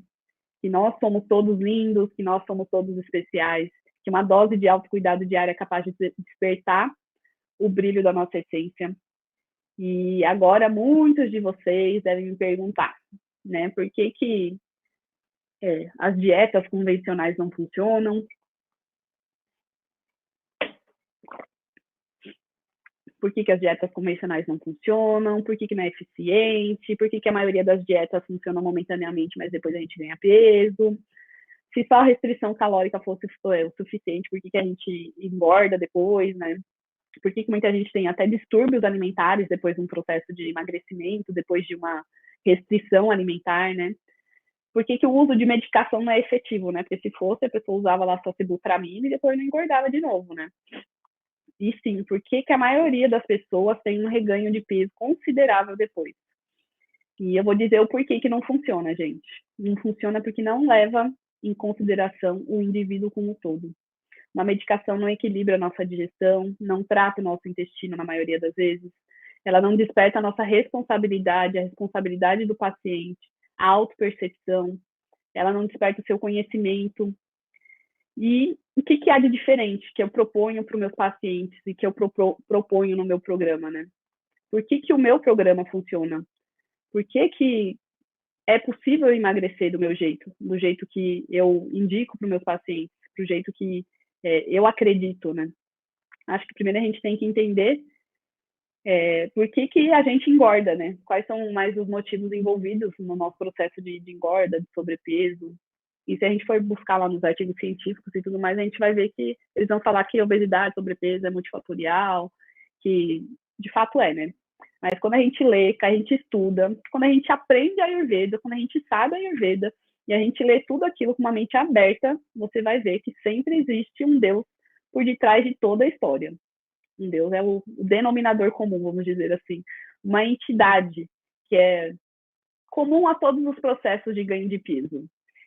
que nós somos todos lindos, que nós somos todos especiais, que uma dose de autocuidado diária é capaz de despertar o brilho da nossa essência. E agora muitos de vocês devem me perguntar, né, por que as dietas convencionais não funcionam? Por que as dietas convencionais não funcionam? Por que não é eficiente? Por que a maioria das dietas funcionam momentaneamente, mas depois a gente ganha peso? Se só a restrição calórica fosse o suficiente, por que a gente engorda depois, né? Por que muita gente tem até distúrbios alimentares depois de um processo de emagrecimento, depois de uma restrição alimentar, né? Por que o uso de medicação não é efetivo, né? Porque se fosse, a pessoa usava lá só sibutramina e depois não engordava de novo, né? E sim, por que a maioria das pessoas tem um reganho de peso considerável depois? E eu vou dizer o porquê que não funciona, gente. Não funciona porque não leva em consideração o indivíduo como um todo. Uma medicação não equilibra a nossa digestão, não trata o nosso intestino na maioria das vezes, ela não desperta a nossa responsabilidade, a responsabilidade do paciente, a autopercepção, ela não desperta o seu conhecimento. E o que há de diferente que eu proponho para os meus pacientes e que eu proponho no meu programa, né? Por que o meu programa funciona? Por que é possível emagrecer do meu jeito, do jeito que eu indico para os meus pacientes, do jeito que eu acredito, né? Acho que primeiro a gente tem que entender por que a gente engorda, né? Quais são mais os motivos envolvidos no nosso processo de engorda, de sobrepeso. E se a gente for buscar lá nos artigos científicos e tudo mais, a gente vai ver que eles vão falar que obesidade, sobrepeso é multifatorial, que de fato é, né? Mas quando a gente lê, que a gente estuda, quando a gente aprende a Ayurveda, quando a gente sabe a Ayurveda, e a gente lê tudo aquilo com uma mente aberta, você vai ver que sempre existe um Deus por detrás de toda a história. Um Deus é o denominador comum, vamos dizer assim. Uma entidade que é comum a todos os processos de ganho de peso.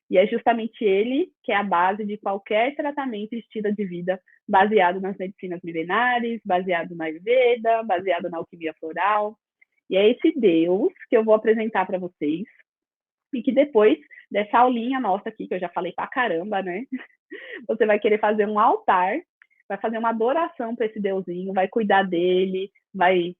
E é justamente ele que é a base de qualquer tratamento e estilo de vida baseado nas medicinas milenares, baseado na Ayurveda, baseado na alquimia floral. E é esse Deus que eu vou apresentar para vocês e que depois dessa aulinha nossa aqui, que eu já falei pra caramba, né? Você vai querer fazer um altar, vai fazer uma adoração para esse Deusinho, vai cuidar dele, vai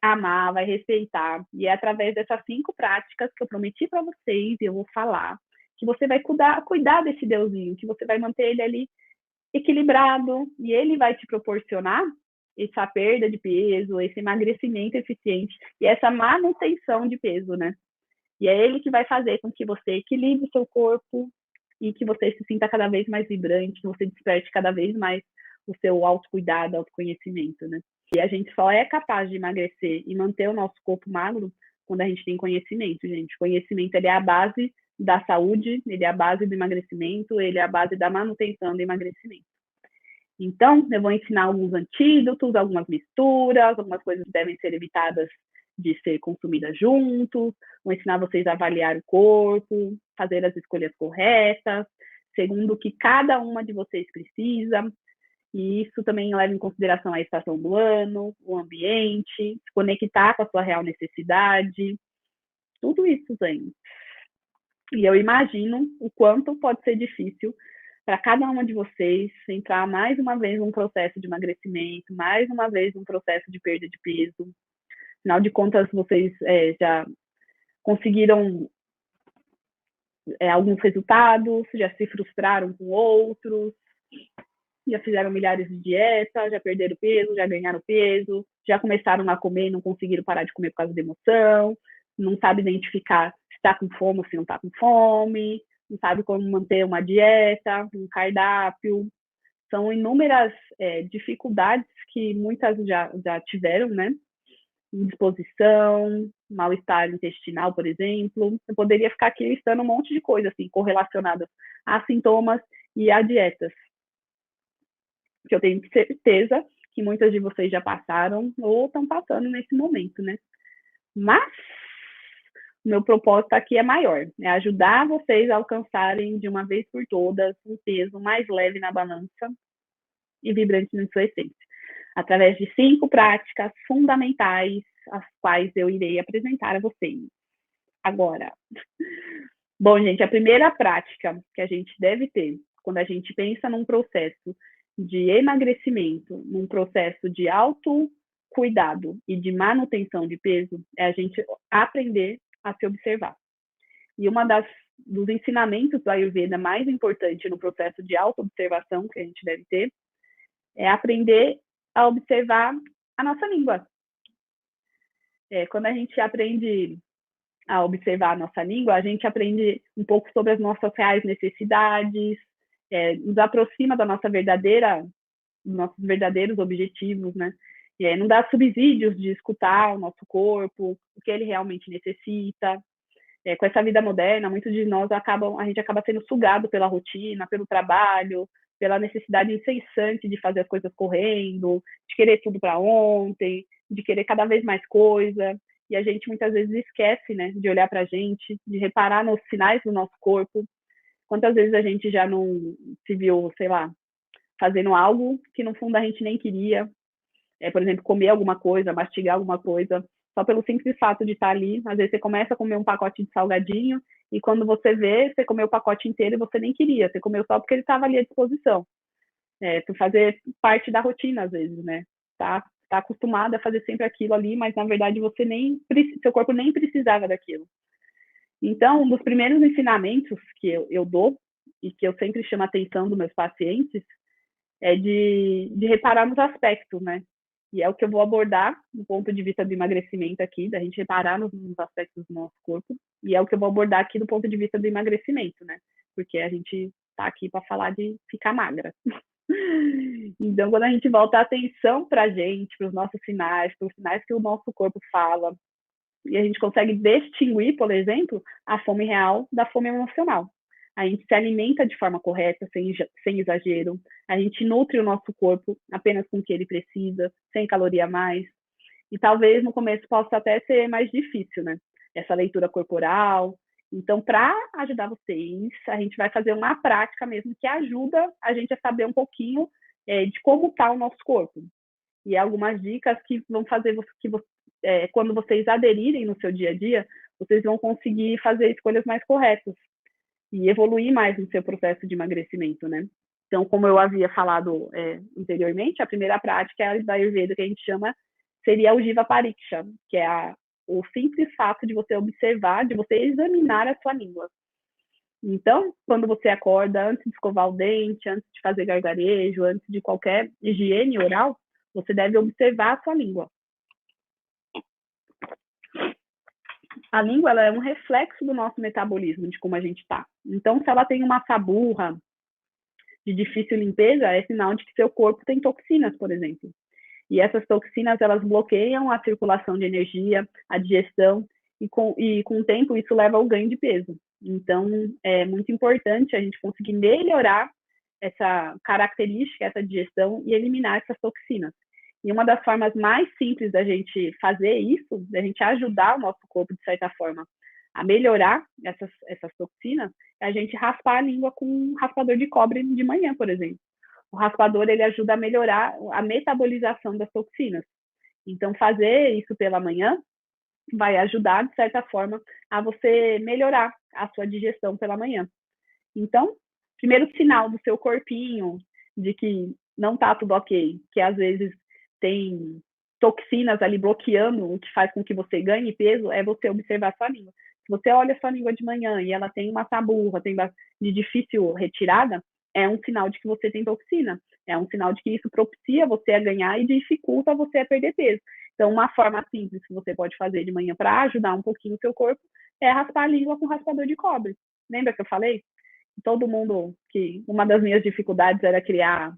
amar, vai respeitar. E é através dessas 5 práticas que eu prometi para vocês, e eu vou falar, que você vai cuidar desse Deusinho, que você vai manter ele ali equilibrado, e ele vai te proporcionar essa perda de peso, esse emagrecimento eficiente e essa manutenção de peso, né? E é ele que vai fazer com que você equilibre o seu corpo e que você se sinta cada vez mais vibrante, que você desperte cada vez mais o seu autocuidado, autoconhecimento, né? E a gente só é capaz de emagrecer e manter o nosso corpo magro quando a gente tem conhecimento, gente. Conhecimento, ele é a base da saúde, ele é a base do emagrecimento, ele é a base da manutenção do emagrecimento. Então, eu vou ensinar alguns antídotos, algumas misturas, algumas coisas que devem ser evitadas de ser consumidas juntos, vou ensinar vocês a avaliar o corpo, fazer as escolhas corretas, segundo o que cada uma de vocês precisa, e isso também leva em consideração a estação do ano, o ambiente, se conectar com a sua real necessidade, tudo isso, gente. E eu imagino o quanto pode ser difícil para cada uma de vocês entrar mais uma vez num processo de emagrecimento, mais uma vez num processo de perda de peso. Afinal de contas, vocês já conseguiram alguns resultados, já se frustraram com outros, já fizeram milhares de dietas, já perderam peso, já ganharam peso, já começaram a comer e não conseguiram parar de comer por causa da emoção, não sabe identificar se está com fome ou se não está com fome, não sabe como manter uma dieta, um cardápio. São inúmeras dificuldades que muitas já tiveram, né? Indisposição, mal-estar intestinal, por exemplo. Eu poderia ficar aqui listando um monte de coisas assim, correlacionadas a sintomas e a dietas. Que eu tenho certeza que muitas de vocês já passaram ou estão passando nesse momento, né? Mas o meu propósito aqui é maior, é ajudar vocês a alcançarem de uma vez por todas um peso mais leve na balança e vibrante na sua essência, através de 5 práticas fundamentais, as quais eu irei apresentar a vocês agora. Bom, gente, a primeira prática que a gente deve ter quando a gente pensa num processo de emagrecimento, num processo de autocuidado e de manutenção de peso, é a gente aprender a se observar. E uma dos ensinamentos do Ayurveda mais importante no processo de autoobservação que a gente deve ter é aprender a observar a nossa língua. Quando a gente aprende a observar a nossa língua, a gente aprende um pouco sobre as nossas reais necessidades, nos aproxima da nossa dos nossos verdadeiros objetivos, né? E aí não dá subsídios de escutar o nosso corpo, o que ele realmente necessita. Com essa vida moderna, muitos de nós a gente acaba sendo sugado pela rotina, pelo trabalho, pela necessidade incessante de fazer as coisas correndo, de querer tudo para ontem, de querer cada vez mais coisa. E a gente muitas vezes esquece, né, de olhar para a gente, de reparar nos sinais do nosso corpo. Quantas vezes a gente já não se viu, sei lá, fazendo algo que no fundo a gente nem queria, por exemplo, comer alguma coisa, mastigar alguma coisa, só pelo simples fato de estar ali. Às vezes você começa a comer um pacote de salgadinho e quando você vê, você comeu o pacote inteiro e você nem queria, você comeu só porque ele estava ali à disposição. Por fazer parte da rotina, às vezes, né? Tá acostumado a fazer sempre aquilo ali, mas na verdade seu corpo nem precisava daquilo. Então, um dos primeiros ensinamentos que eu dou e que eu sempre chamo a atenção dos meus pacientes é de reparar nos aspectos, né? E é o que eu vou abordar do ponto de vista do emagrecimento aqui, da gente reparar nos aspectos do nosso corpo, e é o que eu vou abordar aqui do ponto de vista do emagrecimento, né? Porque a gente tá aqui para falar de ficar magra. Então, quando a gente volta a atenção para a gente, para os nossos sinais, para os sinais que o nosso corpo fala, e a gente consegue distinguir, por exemplo, a fome real da fome emocional. A gente se alimenta de forma correta, sem exagero. A gente nutre o nosso corpo apenas com o que ele precisa, sem caloria a mais. E talvez no começo possa até ser mais difícil, né? Essa leitura corporal. Então, para ajudar vocês, a gente vai fazer uma prática mesmo que ajuda a gente a saber um pouquinho de como está o nosso corpo. E algumas dicas que vão fazer quando vocês aderirem no seu dia a dia, vocês vão conseguir fazer escolhas mais corretas e evoluir mais no seu processo de emagrecimento, né? Então, como eu havia falado anteriormente, a primeira prática da Ayurveda que a gente chama seria o Jiva Pariksha, que é o simples fato de você observar, de você examinar a sua língua. Então, quando você acorda, antes de escovar o dente, antes de fazer gargarejo, antes de qualquer higiene oral, você deve observar a sua língua. A língua ela é um reflexo do nosso metabolismo, de como a gente está. Então, se ela tem uma saburra de difícil limpeza, é sinal de que seu corpo tem toxinas, por exemplo. E essas toxinas, elas bloqueiam a circulação de energia, a digestão, e com o tempo isso leva ao ganho de peso. Então, é muito importante a gente conseguir melhorar essa característica, essa digestão e eliminar essas toxinas. E uma das formas mais simples da gente fazer isso, da gente ajudar o nosso corpo, de certa forma, a melhorar essas toxinas, é a gente raspar a língua com um raspador de cobre de manhã, por exemplo. O raspador, ele ajuda a melhorar a metabolização das toxinas. Então, fazer isso pela manhã vai ajudar, de certa forma, a você melhorar a sua digestão pela manhã. Então, primeiro sinal do seu corpinho de que não está tudo ok, que às vezes tem toxinas ali bloqueando o que faz com que você ganhe peso, é você observar sua língua. Se você olha sua língua de manhã e ela tem uma saburra, tem de difícil retirada, é um sinal de que você tem toxina. É um sinal de que isso propicia você a ganhar e dificulta você a perder peso. Então, uma forma simples que você pode fazer de manhã para ajudar um pouquinho o seu corpo é raspar a língua com raspador de cobre. Lembra que eu falei? todo mundo, que uma das minhas dificuldades era criar,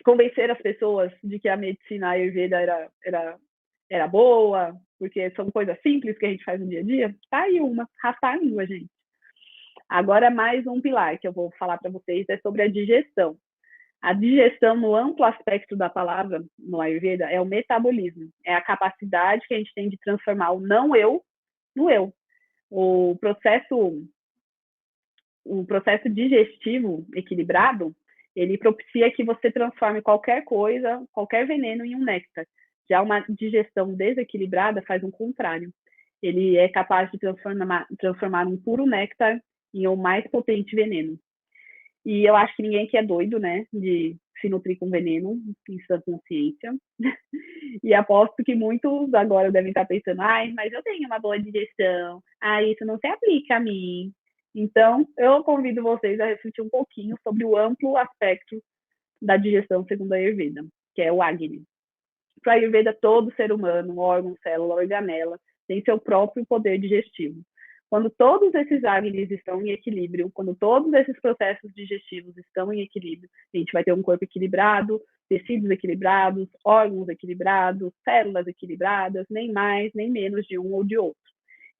convencer as pessoas de que a medicina Ayurveda era boa, porque são coisas simples que a gente faz no dia a dia. Tá aí uma, raspar a língua, gente. Agora, mais um pilar que eu vou falar para vocês é sobre a digestão. A digestão, no amplo aspecto da palavra, no Ayurveda, é o metabolismo. É a capacidade que a gente tem de transformar o não eu no eu. O processo digestivo equilibrado, ele propicia que você transforme qualquer coisa, qualquer veneno em um néctar. Já uma digestão desequilibrada faz o contrário. Ele é capaz de transformar um puro néctar em um mais potente veneno. E eu acho que ninguém aqui é doido, né, de se nutrir com veneno, em sua consciência. E aposto que muitos agora devem estar pensando, ai, mas eu tenho uma boa digestão, isso não se aplica a mim. Então, eu convido vocês a refletir um pouquinho sobre o amplo aspecto da digestão segundo a Ayurveda, que é o Agni. Para a Ayurveda, todo ser humano, órgão, célula, organela, tem seu próprio poder digestivo. Quando todos esses Agnis estão em equilíbrio, quando todos esses processos digestivos estão em equilíbrio, a gente vai ter um corpo equilibrado, tecidos equilibrados, órgãos equilibrados, células equilibradas, nem mais, nem menos de um ou de outro.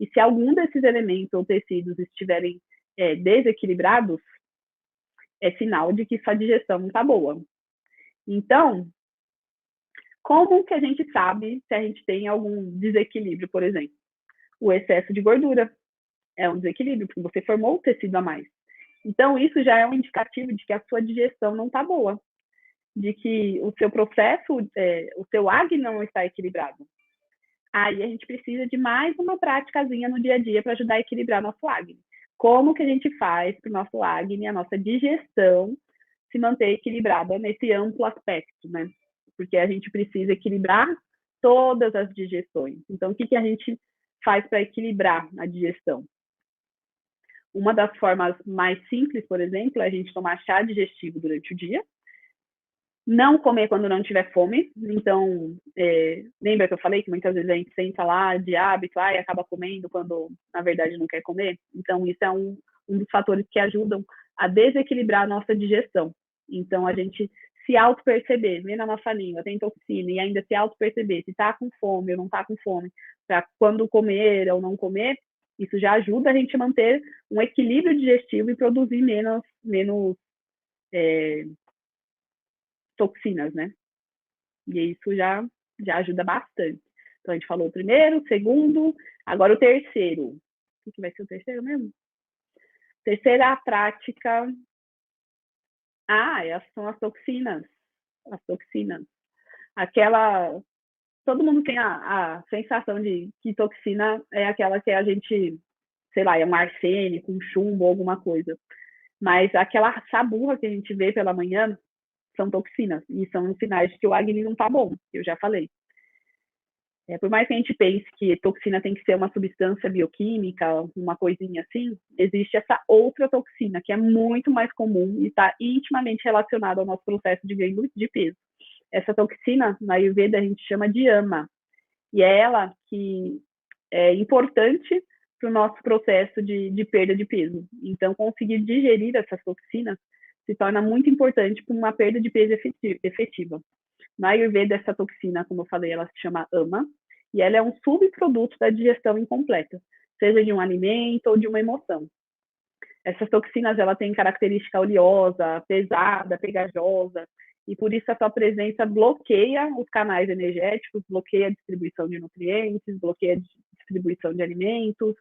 E se algum desses elementos ou tecidos estiverem desequilibrados, é sinal de que sua digestão não está boa. Então, como que a gente sabe se a gente tem algum desequilíbrio, por exemplo? O excesso de gordura é um desequilíbrio, porque você formou o tecido a mais. Então, isso já é um indicativo de que a sua digestão não está boa, de que o seu processo, o seu Agni não está equilibrado. Aí a gente precisa de mais uma práticazinha no dia a dia para ajudar a equilibrar nosso Agni. Como que a gente faz para o nosso Agni, a nossa digestão, se manter equilibrada nesse amplo aspecto, né? Porque a gente precisa equilibrar todas as digestões. Então, o que a gente faz para equilibrar a digestão? Uma das formas mais simples, por exemplo, é a gente tomar chá digestivo durante o dia. Não comer quando não tiver fome. Então, lembra que eu falei que muitas vezes a gente senta lá de hábito e acaba comendo quando, na verdade, não quer comer? Então, isso é um dos fatores que ajudam a desequilibrar a nossa digestão. Então, a gente se auto-perceber, ver na nossa língua, tem toxina, e ainda se auto-perceber se está com fome ou não está com fome, para quando comer ou não comer, isso já ajuda a gente a manter um equilíbrio digestivo e produzir menos toxinas, né? E isso já ajuda bastante. Então, a gente falou o primeiro, o segundo, agora o terceiro. O que vai ser o terceiro mesmo? Terceira prática. Essas são as toxinas. As toxinas. Todo mundo tem a sensação de que toxina é aquela que a gente, sei lá, é um arsênico, um chumbo, alguma coisa. Mas aquela saburra que a gente vê pela manhã são toxinas. E são sinais de que o Agni não está bom, eu já falei. Por mais que a gente pense que toxina tem que ser uma substância bioquímica, uma coisinha assim, existe essa outra toxina, que é muito mais comum e está intimamente relacionada ao nosso processo de ganho de peso. Essa toxina, na Ayurveda, a gente chama de ama. E é ela que é importante para o nosso processo de perda de peso. Então, conseguir digerir essas toxinas se torna muito importante para uma perda de peso efetiva. Na Ayurveda, essa toxina, como eu falei, ela se chama ama, e ela é um subproduto da digestão incompleta, seja de um alimento ou de uma emoção. Essas toxinas, ela tem característica oleosa, pesada, pegajosa, e por isso a sua presença bloqueia os canais energéticos, bloqueia a distribuição de nutrientes, bloqueia a distribuição de alimentos,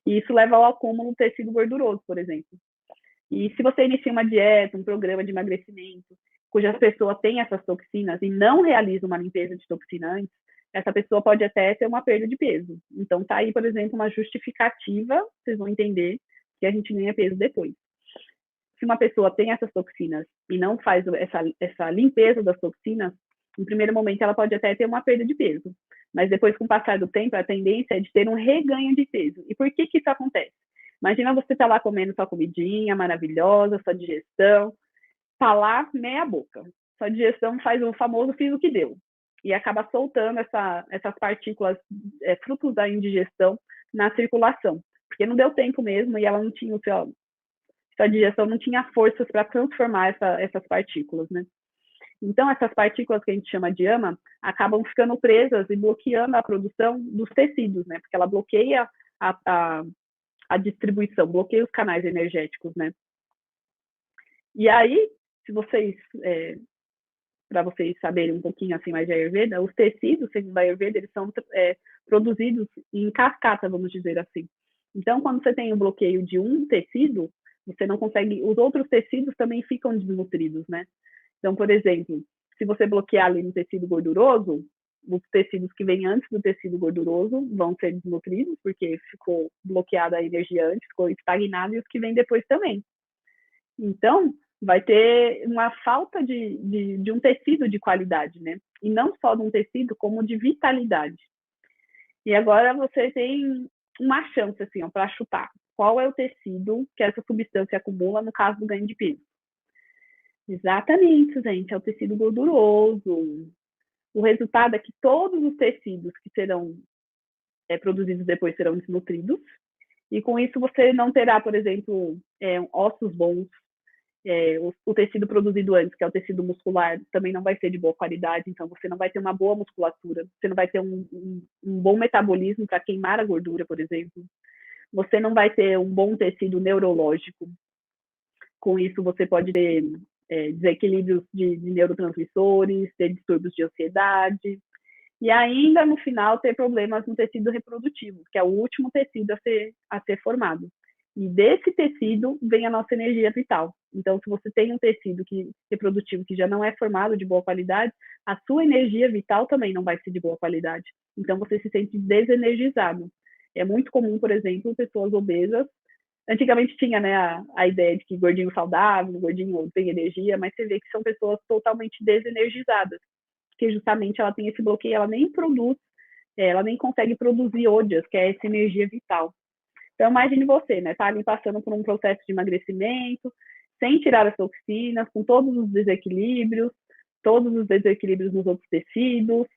e isso leva ao acúmulo do tecido gorduroso, por exemplo. E se você inicia uma dieta, um programa de emagrecimento, cuja pessoa tem essas toxinas e não realiza uma limpeza de toxina antes, essa pessoa pode até ter uma perda de peso. Então, tá aí, por exemplo, uma justificativa, vocês vão entender que a gente ganha peso depois. Se uma pessoa tem essas toxinas e não faz essa limpeza das toxinas, no primeiro momento ela pode até ter uma perda de peso. Mas depois, com o passar do tempo, a tendência é de ter um reganho de peso. E por que isso acontece? Imagina você estar lá comendo sua comidinha maravilhosa, sua digestão, tá lá meia boca. Sua digestão faz o famoso fiz o que deu. E acaba soltando essas partículas frutos da indigestão na circulação. porque não deu tempo mesmo e ela não tinha sua digestão não tinha forças para transformar essas partículas, né? Então, essas partículas que a gente chama de AMA acabam ficando presas e bloqueando a produção dos tecidos, né? Porque ela bloqueia a distribuição, bloqueia os canais energéticos, né? E aí, se vocês, para vocês saberem um pouquinho assim mais de Ayurveda, os tecidos, segundo a Ayurveda, eles são produzidos em cascata, vamos dizer assim. Então, quando você tem o bloqueio de um tecido, você não consegue, os outros tecidos também ficam desnutridos, né? Então, por exemplo, se você bloquear ali no tecido gorduroso, os tecidos que vêm antes do tecido gorduroso vão ser desnutridos, porque ficou bloqueada a energia antes, ficou estagnado, e os que vêm depois também. Então, vai ter uma falta de um tecido de qualidade, né? E não só de um tecido, como de vitalidade. E agora você tem uma chance, assim, para chutar. Qual é o tecido que essa substância acumula no caso do ganho de peso? Exatamente, gente, é o tecido gorduroso. O resultado é que todos os tecidos que serão produzidos depois serão desnutridos, e com isso você não terá, por exemplo, ossos bons, o tecido produzido antes, que é o tecido muscular, também não vai ser de boa qualidade, então você não vai ter uma boa musculatura, você não vai ter um bom metabolismo para queimar a gordura, por exemplo. Você não vai ter um bom tecido neurológico. Com isso, você pode ter desequilíbrios de neurotransmissores, ter distúrbios de ansiedade, e ainda, no final, ter problemas no tecido reprodutivo, que é o último tecido a ser formado. E desse tecido vem a nossa energia vital. Então, se você tem um tecido reprodutivo que já não é formado de boa qualidade, a sua energia vital também não vai ser de boa qualidade. Então, você se sente desenergizado. É muito comum, por exemplo, pessoas obesas. Antigamente tinha, né, a ideia de que gordinho saudável, gordinho tem energia, mas você vê que são pessoas totalmente desenergizadas, porque justamente ela tem esse bloqueio, ela nem produz, ela nem consegue produzir ódias, que é essa energia vital. Então, imagine você, né, tá ali passando por um processo de emagrecimento, sem tirar as toxinas, com todos os desequilíbrios nos outros tecidos,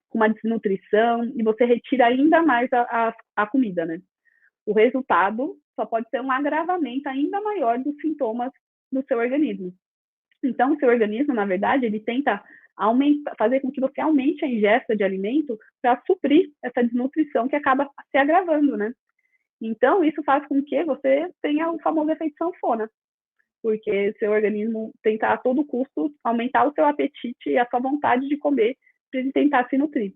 com uma desnutrição, e você retira ainda mais a comida, né? O resultado só pode ser um agravamento ainda maior dos sintomas do seu organismo. Então, o seu organismo, na verdade, ele tenta fazer com que você aumente a ingesta de alimento para suprir essa desnutrição que acaba se agravando, né? Então, isso faz com que você tenha o famoso efeito sanfona, porque seu organismo tenta a todo custo aumentar o seu apetite e a sua vontade de comer para ele tentar se nutrir.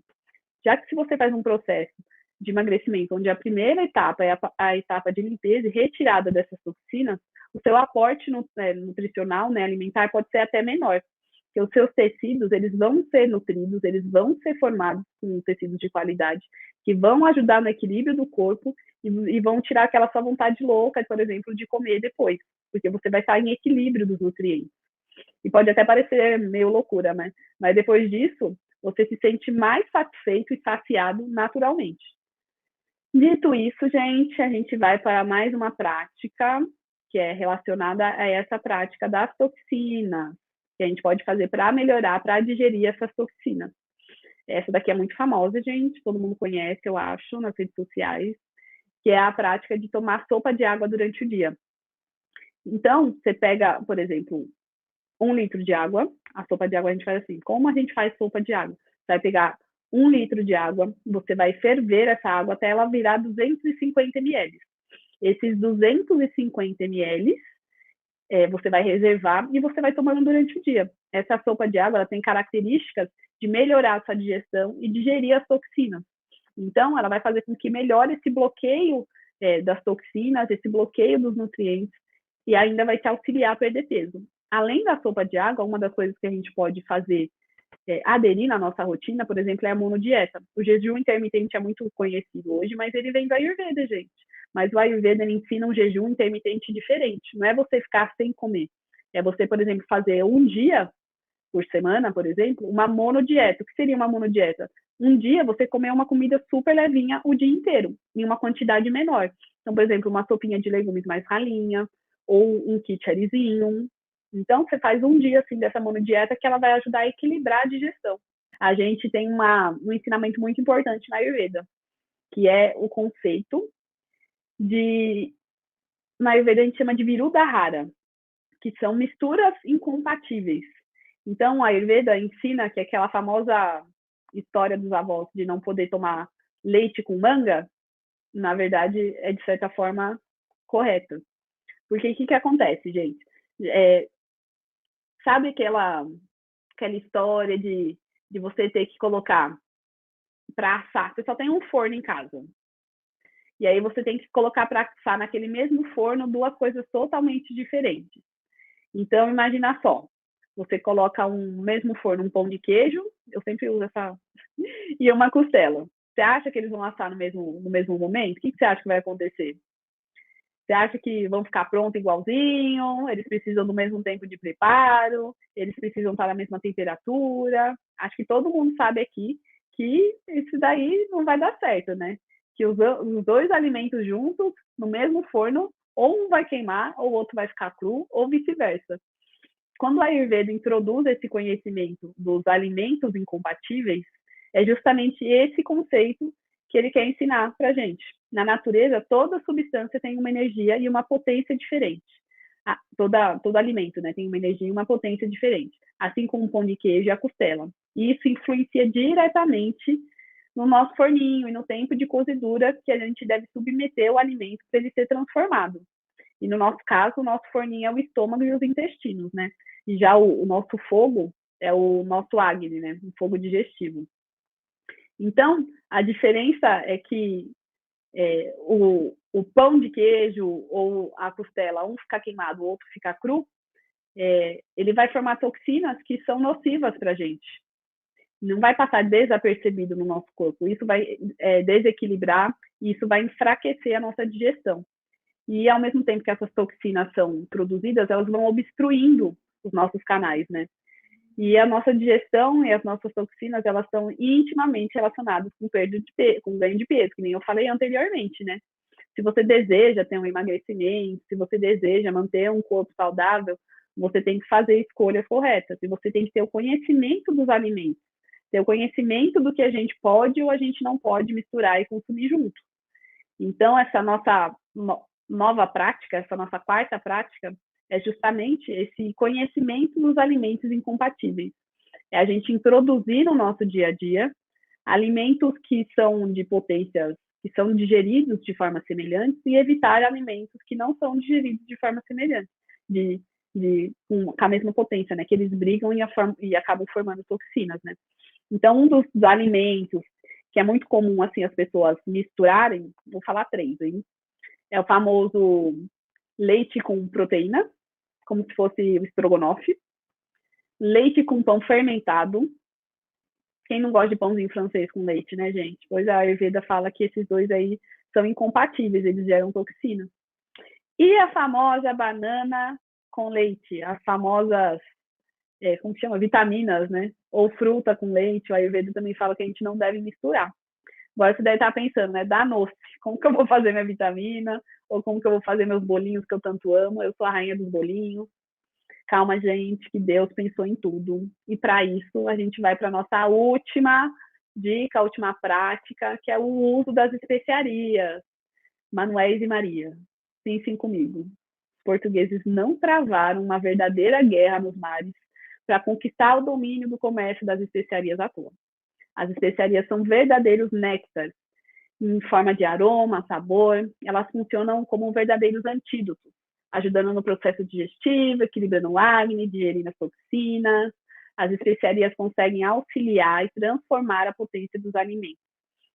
Já que se você faz um processo de emagrecimento, onde a primeira etapa é a etapa de limpeza e retirada dessas toxinas, o seu aporte nutricional, né, alimentar, pode ser até menor, porque os seus tecidos, eles vão ser nutridos, eles vão ser formados com tecidos de qualidade, que vão ajudar no equilíbrio do corpo e vão tirar aquela sua vontade louca, por exemplo, de comer depois, porque você vai estar em equilíbrio dos nutrientes. E pode até parecer meio loucura, né? Mas depois disso, você se sente mais satisfeito e saciado naturalmente. Dito isso, gente, a gente vai para mais uma prática que é relacionada a essa prática das toxinas, que a gente pode fazer para melhorar, para digerir essas toxinas. Essa daqui é muito famosa, gente, todo mundo conhece, eu acho, nas redes sociais, que é a prática de tomar sopa de água durante o dia. Então, você pega, por exemplo, 1 litro de água, a sopa de água a gente faz assim, como a gente faz sopa de água? Você vai pegar 1 litro de água, você vai ferver essa água até ela virar 250 ml. Esses 250 ml, você vai reservar e você vai tomando durante o dia. Essa sopa de água ela tem características de melhorar a sua digestão e digerir as toxinas. Então, ela vai fazer com que melhore esse bloqueio das toxinas, esse bloqueio dos nutrientes, e ainda vai te auxiliar a perder peso. Além da sopa de água, uma das coisas que a gente pode fazer aderir na nossa rotina, por exemplo, é a monodieta. O jejum intermitente é muito conhecido hoje, mas ele vem do Ayurveda, gente. Mas o Ayurveda ele ensina um jejum intermitente diferente. Não é você ficar sem comer. É você, por exemplo, fazer um dia por semana, por exemplo, uma monodieta. O que seria uma monodieta? Um dia você comer uma comida super levinha o dia inteiro, em uma quantidade menor. Então, por exemplo, uma sopinha de legumes mais ralinha, ou um kitcharizinho. Então, você faz um dia assim dessa monodieta que ela vai ajudar a equilibrar a digestão. A gente tem um ensinamento muito importante na Ayurveda, que é o conceito na Ayurveda a gente chama de Viruddha Rara, que são misturas incompatíveis. Então, a Ayurveda ensina que aquela famosa história dos avós de não poder tomar leite com manga, na verdade, é de certa forma correta. Porque o que acontece, gente? Sabe aquela história de você ter que colocar para assar? Você só tem um forno em casa. E aí você tem que colocar para assar naquele mesmo forno 2 coisas totalmente diferentes. Então, imagina só, você coloca um mesmo forno, um pão de queijo, eu sempre uso essa, e uma costela. Você acha que eles vão assar no mesmo momento? O que você acha que vai acontecer? Você acha que vão ficar pronto igualzinho? Eles precisam do mesmo tempo de preparo? Eles precisam estar na mesma temperatura? Acho que todo mundo sabe aqui que isso daí não vai dar certo, né? Que os 2 alimentos juntos, no mesmo forno, ou um vai queimar, ou o outro vai ficar cru, ou vice-versa. Quando a Ayurveda introduz esse conhecimento dos alimentos incompatíveis, é justamente esse conceito que ele quer ensinar para a gente. Na natureza, toda substância tem uma energia e uma potência diferente. Todo alimento, né, tem uma energia e uma potência diferente, assim como o pão de queijo e a costela. E isso influencia diretamente no nosso forninho e no tempo de cozedura que a gente deve submeter o alimento para ele ser transformado. E no nosso caso, o nosso forninho é o estômago e os intestinos, né? E já o nosso fogo é o nosso Agni, né? O fogo digestivo. Então, a diferença é que o pão de queijo ou a costela, um ficar queimado, o outro ficar cru, ele vai formar toxinas que são nocivas para a gente. Não vai passar desapercebido no nosso corpo. Isso vai desequilibrar e isso vai enfraquecer a nossa digestão. E, ao mesmo tempo que essas toxinas são produzidas, elas vão obstruindo os nossos canais, né? E a nossa digestão e as nossas toxinas, elas estão intimamente relacionadas com perda de peso, com ganho de peso, que nem eu falei anteriormente, né? Se você deseja ter um emagrecimento, se você deseja manter um corpo saudável, você tem que fazer escolhas corretas. E você tem que ter o conhecimento dos alimentos, ter o conhecimento do que a gente pode ou a gente não pode misturar e consumir junto. Então, essa nossa nova prática, essa nossa 4ª prática, é justamente esse conhecimento dos alimentos incompatíveis. É a gente introduzir no nosso dia a dia alimentos que são de potências, que são digeridos de forma semelhante e evitar alimentos que não são digeridos de forma semelhante, com a mesma potência, né? Que eles brigam e acabam formando toxinas, né? Então, um dos alimentos que é muito comum, assim, as pessoas misturarem, vou falar 3, hein? É o famoso leite com proteína, como se fosse o estrogonofe. Leite com pão fermentado. Quem não gosta de pãozinho francês com leite, né, gente? Pois a Ayurveda fala que esses 2 aí são incompatíveis, eles geram toxina. E a famosa banana com leite, as famosas, como chama? Vitaminas, né? Ou fruta com leite, o Ayurveda também fala que a gente não deve misturar. Agora você deve estar pensando, né? Danou-se, como que eu vou fazer minha vitamina? Ou como que eu vou fazer meus bolinhos que eu tanto amo? Eu sou a rainha dos bolinhos. Calma, gente, que Deus pensou em tudo. E para isso, a gente vai para a nossa última dica, a última prática, que é o uso das especiarias. Manuéis e Maria, pensem comigo. Os portugueses não travaram uma verdadeira guerra nos mares para conquistar o domínio do comércio das especiarias à toa. As especiarias são verdadeiros néctares, em forma de aroma, sabor. Elas funcionam como verdadeiros antídotos, ajudando no processo digestivo, equilibrando o Agni, digerindo as toxinas. As especiarias conseguem auxiliar e transformar a potência dos alimentos,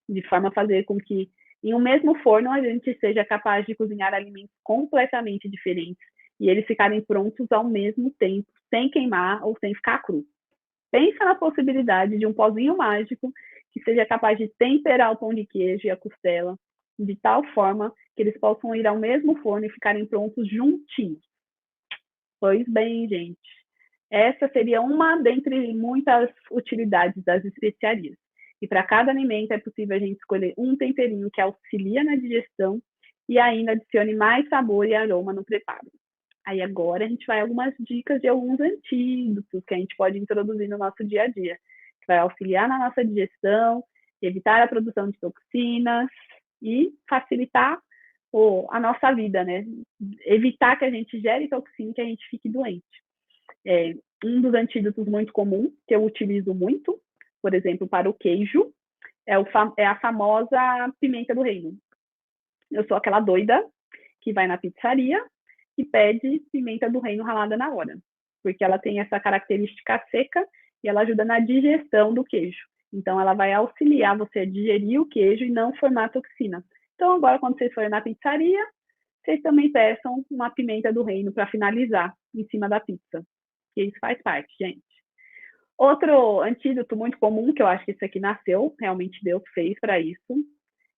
de forma a fazer com que, em um mesmo forno, a gente seja capaz de cozinhar alimentos completamente diferentes e eles ficarem prontos ao mesmo tempo, sem queimar ou sem ficar cru. Pensa na possibilidade de um pozinho mágico que seja capaz de temperar o pão de queijo e a costela de tal forma que eles possam ir ao mesmo forno e ficarem prontos juntinhos. Pois bem, gente, essa seria uma dentre muitas utilidades das especiarias. E para cada alimento é possível a gente escolher um temperinho que auxilia na digestão e ainda adicione mais sabor e aroma no preparo. Aí agora a gente vai algumas dicas de alguns antídotos que a gente pode introduzir no nosso dia a dia, que vai auxiliar na nossa digestão, evitar a produção de toxinas e facilitar a nossa vida, né? Evitar que a gente gere toxina e que a gente fique doente. Um dos antídotos muito comum, que eu utilizo muito, por exemplo, para o queijo, é a famosa pimenta do reino. Eu sou aquela doida que vai na pizzaria e pede pimenta do reino ralada na hora, porque ela tem essa característica seca e ela ajuda na digestão do queijo. Então, ela vai auxiliar você a digerir o queijo e não formar toxina. Então, agora, quando vocês forem na pizzaria, vocês também peçam uma pimenta do reino para finalizar em cima da pizza. Que isso faz parte, gente. Outro antídoto muito comum, que eu acho que isso aqui nasceu, realmente Deus fez para isso,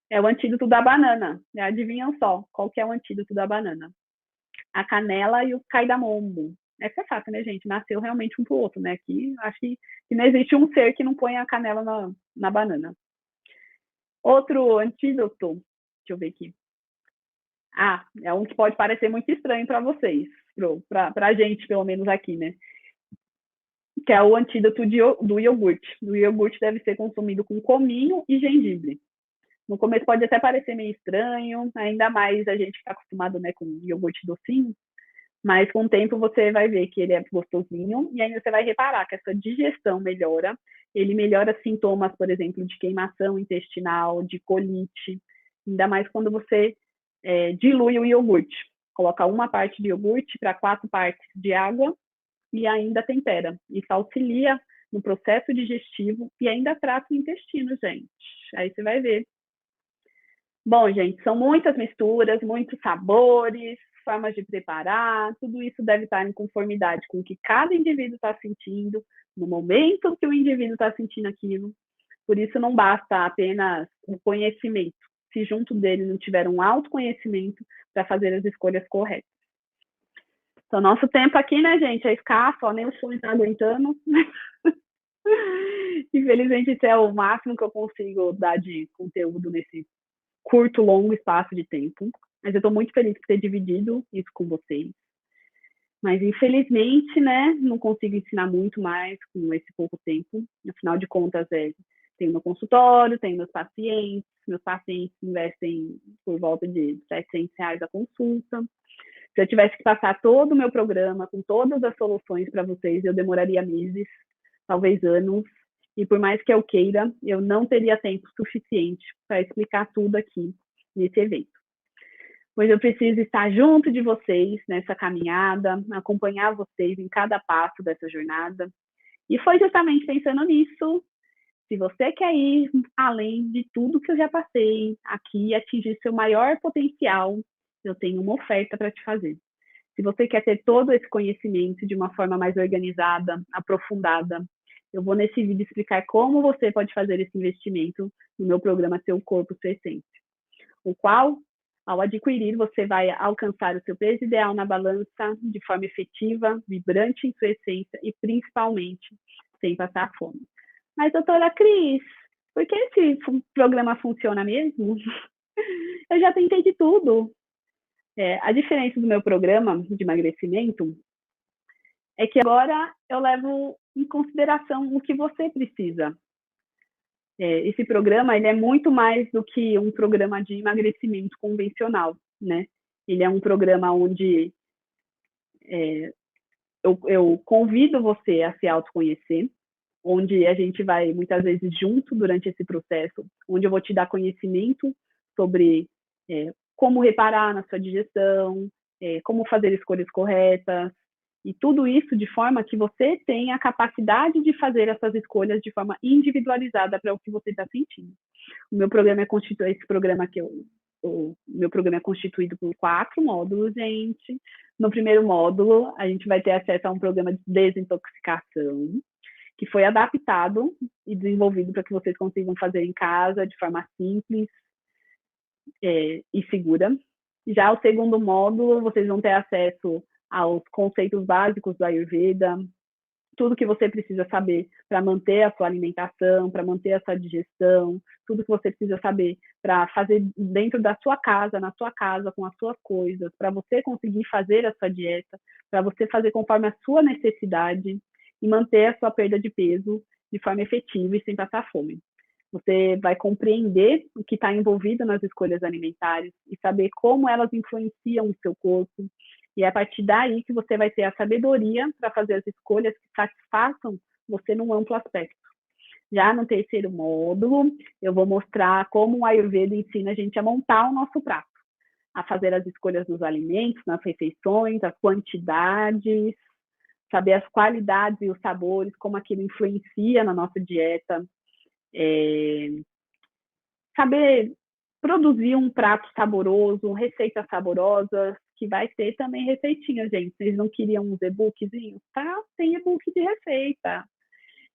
é o antídoto da banana. Adivinham só, qual que é o antídoto da banana? A canela e o cardamomo. Essa é fácil, né, gente? Nasceu realmente um pro outro, né? Aqui, acho que não existe um ser que não põe a canela na banana. Outro antídoto, deixa eu ver aqui. É um que pode parecer muito estranho para vocês, para a gente, pelo menos aqui, né? Que é o antídoto do iogurte. O iogurte deve ser consumido com cominho e gengibre. No começo pode até parecer meio estranho, ainda mais a gente está acostumado, né, com iogurte docinho, mas com o tempo você vai ver que ele é gostosinho e ainda você vai reparar que essa digestão melhora, ele melhora sintomas, por exemplo, de queimação intestinal, de colite, ainda mais quando você dilui o iogurte. Coloca uma parte de iogurte para 4 partes de água e ainda tempera. Isso auxilia no processo digestivo e ainda trata o intestino, gente. Aí você vai ver. Bom, gente, são muitas misturas, muitos sabores, formas de preparar, tudo isso deve estar em conformidade com o que cada indivíduo está sentindo, no momento que o indivíduo está sentindo aquilo. Por isso não basta apenas o conhecimento, se junto dele não tiver um autoconhecimento para fazer as escolhas corretas. Então, nosso tempo aqui, né, gente, é escasso, ó, nem o som está aguentando. Infelizmente, isso é o máximo que eu consigo dar de conteúdo nesse curto, longo espaço de tempo. Mas eu estou muito feliz por ter dividido isso com vocês. Mas, infelizmente, né, não consigo ensinar muito mais com esse pouco tempo. Afinal de contas, tenho meu consultório, tenho meus pacientes investem por volta de R$700 a consulta. Se eu tivesse que passar todo o meu programa com todas as soluções para vocês, eu demoraria meses, talvez anos, e por mais que eu queira, eu não teria tempo suficiente para explicar tudo aqui nesse evento. Pois eu preciso estar junto de vocês nessa caminhada, acompanhar vocês em cada passo dessa jornada. E foi justamente pensando nisso, se você quer ir além de tudo que eu já passei aqui e atingir seu maior potencial, eu tenho uma oferta para te fazer. Se você quer ter todo esse conhecimento de uma forma mais organizada, aprofundada, eu vou nesse vídeo explicar como você pode fazer esse investimento no meu programa Seu Corpo, Sua Essência, o qual, ao adquirir, você vai alcançar o seu peso ideal na balança de forma efetiva, vibrante em sua essência e, principalmente, sem passar fome. Mas, doutora Cris, por que esse programa funciona mesmo? Eu já tentei de tudo. A diferença do meu programa de emagrecimento é que agora eu levo em consideração o que você precisa. Esse programa ele é muito mais do que um programa de emagrecimento convencional, né? Ele é um programa onde eu convido você a se autoconhecer, onde a gente vai muitas vezes junto durante esse processo, onde eu vou te dar conhecimento sobre como reparar na sua digestão, como fazer escolhas corretas, e tudo isso de forma que você tenha a capacidade de fazer essas escolhas de forma individualizada para o que você está sentindo. O meu programa meu programa é constituído por 4 módulos, gente. No primeiro módulo, a gente vai ter acesso a um programa de desintoxicação, que foi adaptado e desenvolvido para que vocês consigam fazer em casa de forma simples e segura. Já o segundo módulo, vocês vão ter acesso aos conceitos básicos do Ayurveda, tudo que você precisa saber para manter a sua alimentação, para manter a sua digestão, tudo que você precisa saber para fazer dentro da sua casa, na sua casa, com as suas coisas, para você conseguir fazer a sua dieta, para você fazer conforme a sua necessidade e manter a sua perda de peso de forma efetiva e sem passar fome. Você vai compreender o que está envolvido nas escolhas alimentares e saber como elas influenciam o seu corpo. E é a partir daí que você vai ter a sabedoria para fazer as escolhas que satisfaçam você num amplo aspecto. Já no terceiro módulo, eu vou mostrar como o Ayurveda ensina a gente a montar o nosso prato, a fazer as escolhas dos alimentos, nas refeições, as quantidades, saber as qualidades e os sabores, como aquilo influencia na nossa dieta, saber produzir um prato saboroso, receitas saborosas, que vai ter também receitinhas, gente. Vocês não queriam uns e-bookzinhos? Tá, tem e-book de receita.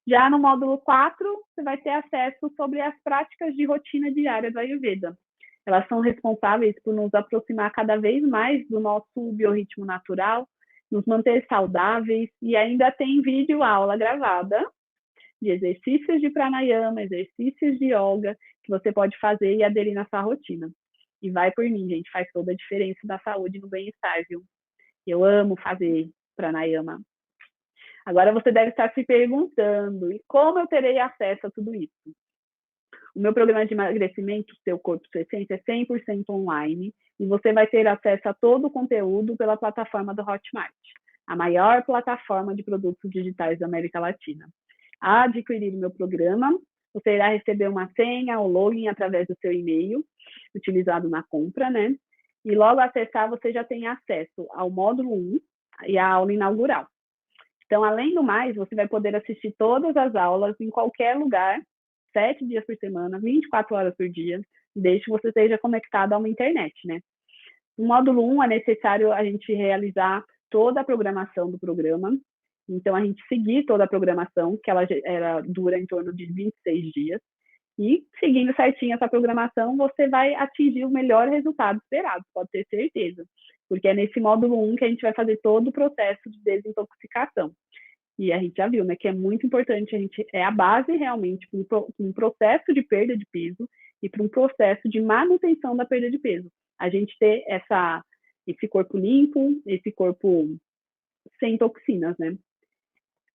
Já no módulo 4, você vai ter acesso sobre as práticas de rotina diária do Ayurveda. Elas são responsáveis por nos aproximar cada vez mais do nosso biorritmo natural, nos manter saudáveis, e ainda tem vídeo aula gravada de exercícios de pranayama, exercícios de yoga, que você pode fazer e aderir na sua rotina. E vai por mim, gente, faz toda a diferença da saúde e no bem-estar, viu? Eu amo fazer pranayama. Agora você deve estar se perguntando, e como eu terei acesso a tudo isso? O meu programa de emagrecimento, Seu Corpo, Sua Essência, é 100% online, e você vai ter acesso a todo o conteúdo pela plataforma do Hotmart, a maior plataforma de produtos digitais da América Latina. A adquirir o meu programa, você irá receber uma senha ou login através do seu e-mail, utilizado na compra, né? E logo acessar, você já tem acesso ao módulo 1 e à aula inaugural. Então, além do mais, você vai poder assistir todas as aulas em qualquer lugar, 7 dias por semana, 24 horas por dia, desde que você esteja conectado a uma internet, né? No módulo 1, é necessário a gente realizar toda a programação do programa. Então, a gente seguir toda a programação, que ela dura em torno de 26 dias. E, seguindo certinho essa programação, você vai atingir o melhor resultado esperado, pode ter certeza. Porque é nesse módulo 1 que a gente vai fazer todo o processo de desintoxicação. E a gente já viu, né, que é muito importante, é a base realmente para um processo de perda de peso e para um processo de manutenção da perda de peso. A gente ter esse corpo limpo, esse corpo sem toxinas, né?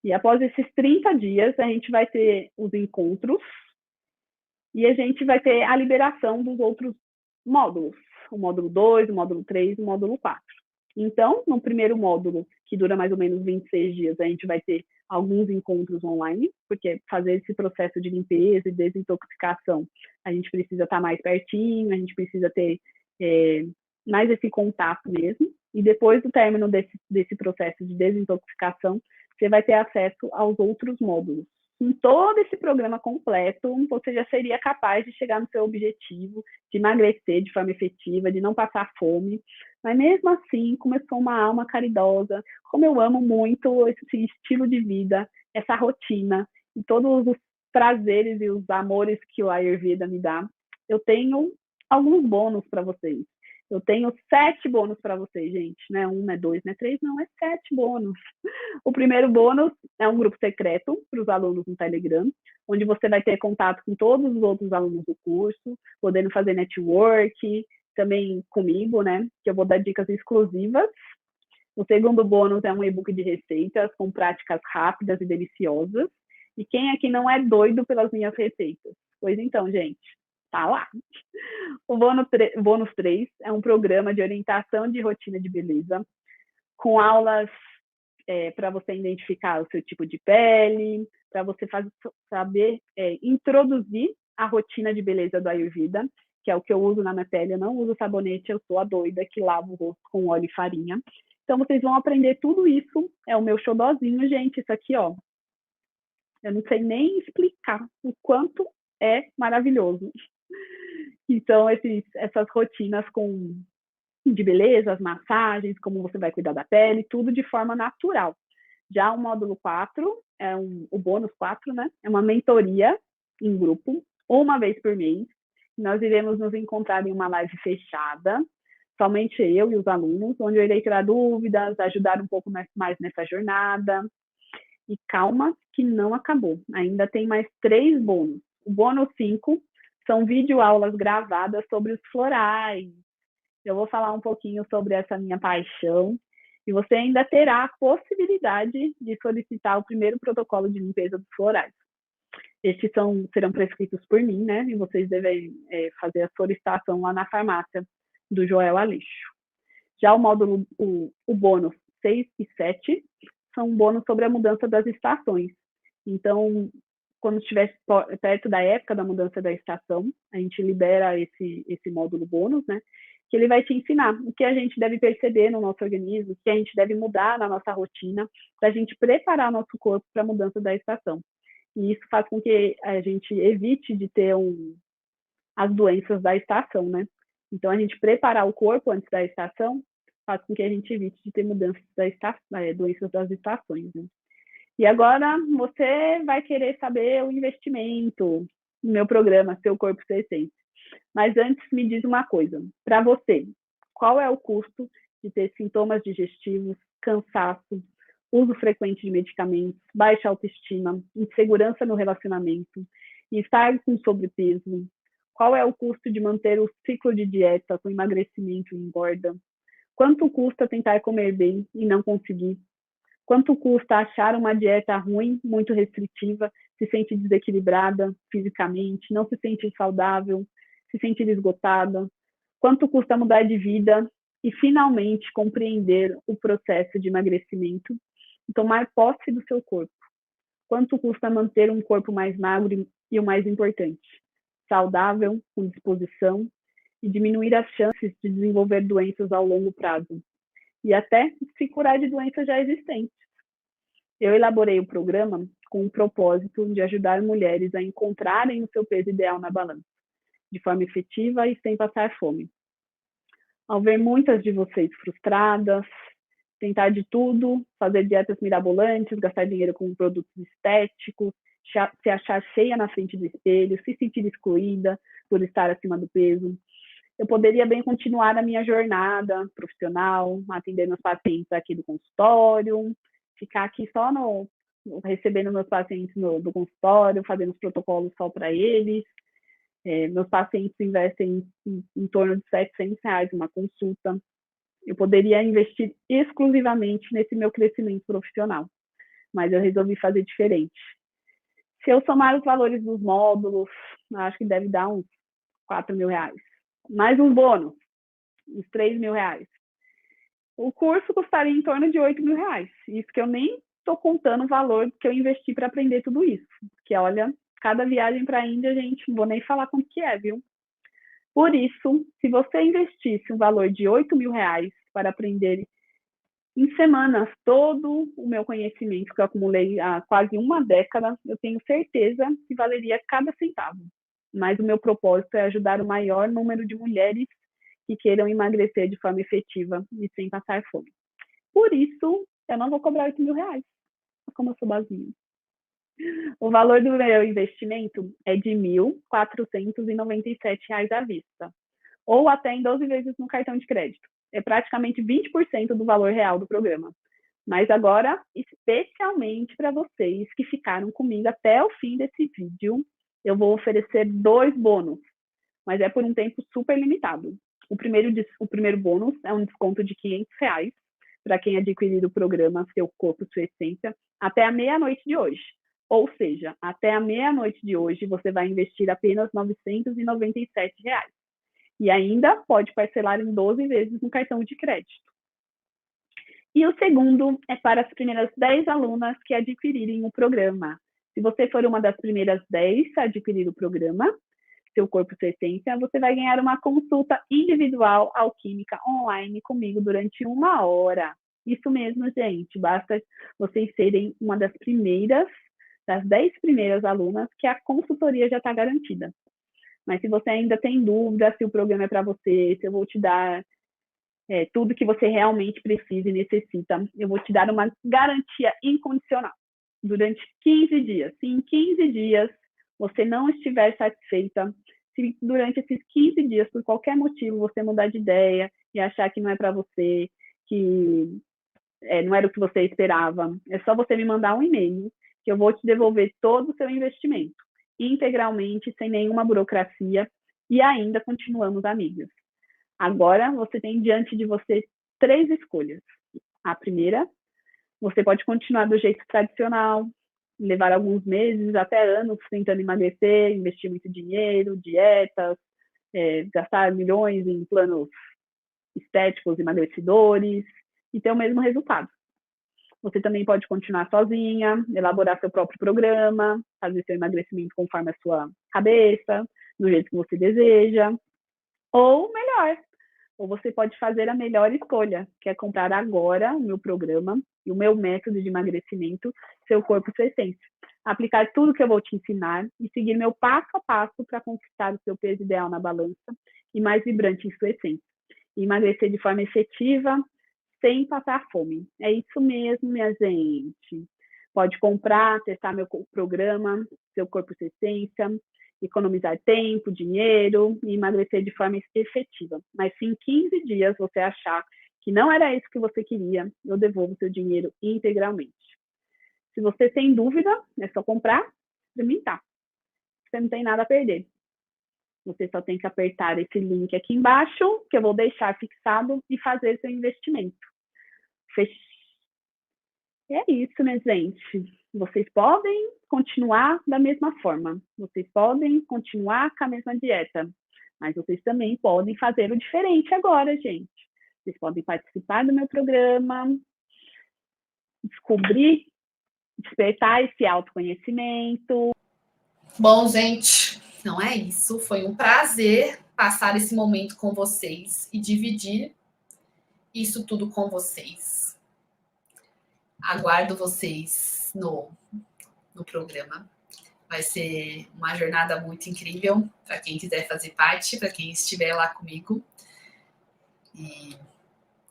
E após esses 30 dias, a gente vai ter os encontros e a gente vai ter a liberação dos outros módulos. O módulo 2, o módulo 3 e o módulo 4. Então, no primeiro módulo, que dura mais ou menos 26 dias, a gente vai ter alguns encontros online, porque fazer esse processo de limpeza e desintoxicação, a gente precisa estar mais pertinho, a gente precisa ter mais esse contato mesmo. E depois do término desse processo de desintoxicação, você vai ter acesso aos outros módulos. Com todo esse programa completo, você já seria capaz de chegar no seu objetivo, de emagrecer de forma efetiva, de não passar fome. Mas mesmo assim, como eu sou uma alma caridosa, como eu amo muito esse estilo de vida, essa rotina, e todos os prazeres e os amores que o Ayurveda me dá, eu tenho alguns bônus para vocês. Eu tenho 7 bônus para vocês, gente. Não é 1, não é 2, não é 3, não, é 7 bônus. O primeiro bônus é um grupo secreto para os alunos no Telegram, onde você vai ter contato com todos os outros alunos do curso, podendo fazer network, também comigo, né? Que eu vou dar dicas exclusivas. O segundo bônus é um e-book de receitas com práticas rápidas e deliciosas. E quem aqui não é doido pelas minhas receitas? Pois então, gente, tá lá. O bônus 3 é um programa de orientação de rotina de beleza, com aulas para você identificar o seu tipo de pele, para você saber introduzir a rotina de beleza do Ayurveda, que é o que eu uso na minha pele. Eu não uso sabonete, eu sou a doida que lava o rosto com óleo e farinha. Então, vocês vão aprender tudo isso. É o meu xodózinho, gente. Isso aqui, ó. Eu não sei nem explicar o quanto é maravilhoso. Então, essas rotinas de beleza, as massagens, como você vai cuidar da pele, tudo de forma natural. Já o módulo 4, o bônus 4, né? É uma mentoria em grupo, uma vez por mês. Nós iremos nos encontrar em uma live fechada, somente eu e os alunos, onde eu irei tirar dúvidas, ajudar um pouco mais nessa jornada. E calma que não acabou, ainda tem mais 3 bônus. O bônus 5 são videoaulas gravadas sobre os florais. Eu vou falar um pouquinho sobre essa minha paixão. E você ainda terá a possibilidade de solicitar o primeiro protocolo de limpeza dos florais. Estes serão prescritos por mim, né? E vocês devem fazer a solicitação lá na farmácia do Joel Aleixo. Já o módulo, o bônus 6 e 7, são um bônus sobre a mudança das estações. Então, quando estiver perto da época da mudança da estação, a gente libera esse módulo bônus, né? Que ele vai te ensinar o que a gente deve perceber no nosso organismo, o que a gente deve mudar na nossa rotina, para a gente preparar o nosso corpo para a mudança da estação. E isso faz com que a gente evite de ter as doenças da estação, né? Então, a gente preparar o corpo antes da estação faz com que a gente evite de ter mudanças doenças das estações, né? E agora você vai querer saber o investimento no meu programa, Seu Corpo, Sua Essência. Mas antes, me diz uma coisa. Para você, qual é o custo de ter sintomas digestivos, cansaço, uso frequente de medicamentos, baixa autoestima, insegurança no relacionamento, e estar com sobrepeso? Qual é o custo de manter o ciclo de dieta com emagrecimento e engorda? Quanto custa tentar comer bem e não conseguir? Quanto custa achar uma dieta ruim, muito restritiva, se sente desequilibrada fisicamente, não se sente saudável, se sente esgotada? Quanto custa mudar de vida e finalmente compreender o processo de emagrecimento e tomar posse do seu corpo? Quanto custa manter um corpo mais magro e, o mais importante, saudável, com disposição, e diminuir as chances de desenvolver doenças ao longo prazo e até se curar de doenças já existentes? Eu elaborei o programa com o propósito de ajudar mulheres a encontrarem o seu peso ideal na balança, de forma efetiva e sem passar fome. Ao ver muitas de vocês frustradas, tentar de tudo, fazer dietas mirabolantes, gastar dinheiro com produtos estéticos, se achar feia na frente do espelho, se sentir excluída por estar acima do peso, eu poderia bem continuar a minha jornada profissional, atender meus pacientes aqui do consultório, ficar aqui só recebendo meus pacientes do consultório, fazendo os protocolos só para eles. Meus pacientes investem em torno de R$700 uma consulta. Eu poderia investir exclusivamente nesse meu crescimento profissional, mas eu resolvi fazer diferente. Se eu somar os valores dos módulos, acho que deve dar uns R$4.000. Mais um bônus, uns R$3.000. O curso custaria em torno de R$8.000. Isso que eu nem estou contando o valor que eu investi para aprender tudo isso. Porque, olha, cada viagem para a Índia, gente, não vou nem falar quanto que é, viu? Por isso, se você investisse um valor de R$8.000 para aprender em semanas todo o meu conhecimento que eu acumulei há quase uma década, eu tenho certeza que valeria cada centavo. Mas o meu propósito é ajudar o maior número de mulheres que queiram emagrecer de forma efetiva e sem passar fome. Por isso, eu não vou cobrar R$8.000, como eu sou boazinha. O valor do meu investimento é de R$1.497 à vista, ou até em 12 vezes no cartão de crédito. É praticamente 20% do valor real do programa. Mas agora, especialmente para vocês que ficaram comigo até o fim desse vídeo, eu vou oferecer 2 bônus, mas é por um tempo super limitado. O primeiro bônus é um desconto de R$500 para quem adquirir o programa Seu Corpo, Sua Essência até a meia-noite de hoje. Ou seja, até a meia-noite de hoje você vai investir apenas R$997. E ainda pode parcelar em 12 vezes no cartão de crédito. E o segundo é para as primeiras 10 alunas que adquirirem o programa. Se você for uma das primeiras 10 a adquirir o programa, Seu Corpo, Sua Essência, você vai ganhar uma consulta individual alquímica online comigo durante 1 hora. Isso mesmo, gente. Basta vocês serem uma das 10 primeiras alunas, que a consultoria já está garantida. Mas se você ainda tem dúvida se o programa é para você, se eu vou te dar tudo que você realmente precisa e necessita, eu vou te dar uma garantia incondicional durante 15 dias. Se em 15 dias você não estiver satisfeita, se durante esses 15 dias, por qualquer motivo, você mudar de ideia e achar que não é para você, que não era o que você esperava, é só você me mandar um e-mail que eu vou te devolver todo o seu investimento, integralmente, sem nenhuma burocracia, e ainda continuamos amigas. Agora, você tem diante de você 3 escolhas. A primeira, você pode continuar do jeito tradicional, levar alguns meses, até anos, tentando emagrecer, investir muito dinheiro, dietas, gastar milhões em planos estéticos, emagrecedores, e ter o mesmo resultado. Você também pode continuar sozinha, elaborar seu próprio programa, fazer seu emagrecimento conforme a sua cabeça, do jeito que você deseja, ou melhor, ou você pode fazer a melhor escolha, que é comprar agora o meu programa e o meu método de emagrecimento, Seu Corpo, Sua Essência. Aplicar tudo que eu vou te ensinar e seguir meu passo a passo para conquistar o seu peso ideal na balança e mais vibrante em sua essência. E emagrecer de forma efetiva, sem passar fome. É isso mesmo, minha gente. Pode comprar, testar meu programa, Seu Corpo, Sua Essência, economizar tempo, dinheiro e emagrecer de forma efetiva. Mas se em 15 dias você achar que não era isso que você queria, eu devolvo seu dinheiro integralmente. Se você tem dúvida, é só comprar, experimentar. Você não tem nada a perder. Você só tem que apertar esse link aqui embaixo, que eu vou deixar fixado, e fazer seu investimento. É isso, minha gente. Vocês podem continuar da mesma forma. Vocês podem continuar com a mesma dieta. Mas vocês também podem fazer o diferente agora, gente. Vocês podem participar do meu programa, descobrir, despertar esse autoconhecimento. Bom, gente, não é isso. Foi um prazer passar esse momento com vocês e dividir isso tudo com vocês. Aguardo vocês no programa. Vai ser uma jornada muito incrível para quem quiser fazer parte, para quem estiver lá comigo. E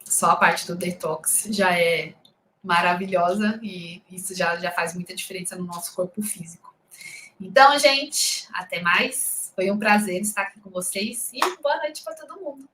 só a parte do detox já é maravilhosa e isso já faz muita diferença no nosso corpo físico. Então, gente, até mais. Foi um prazer estar aqui com vocês e boa noite para todo mundo.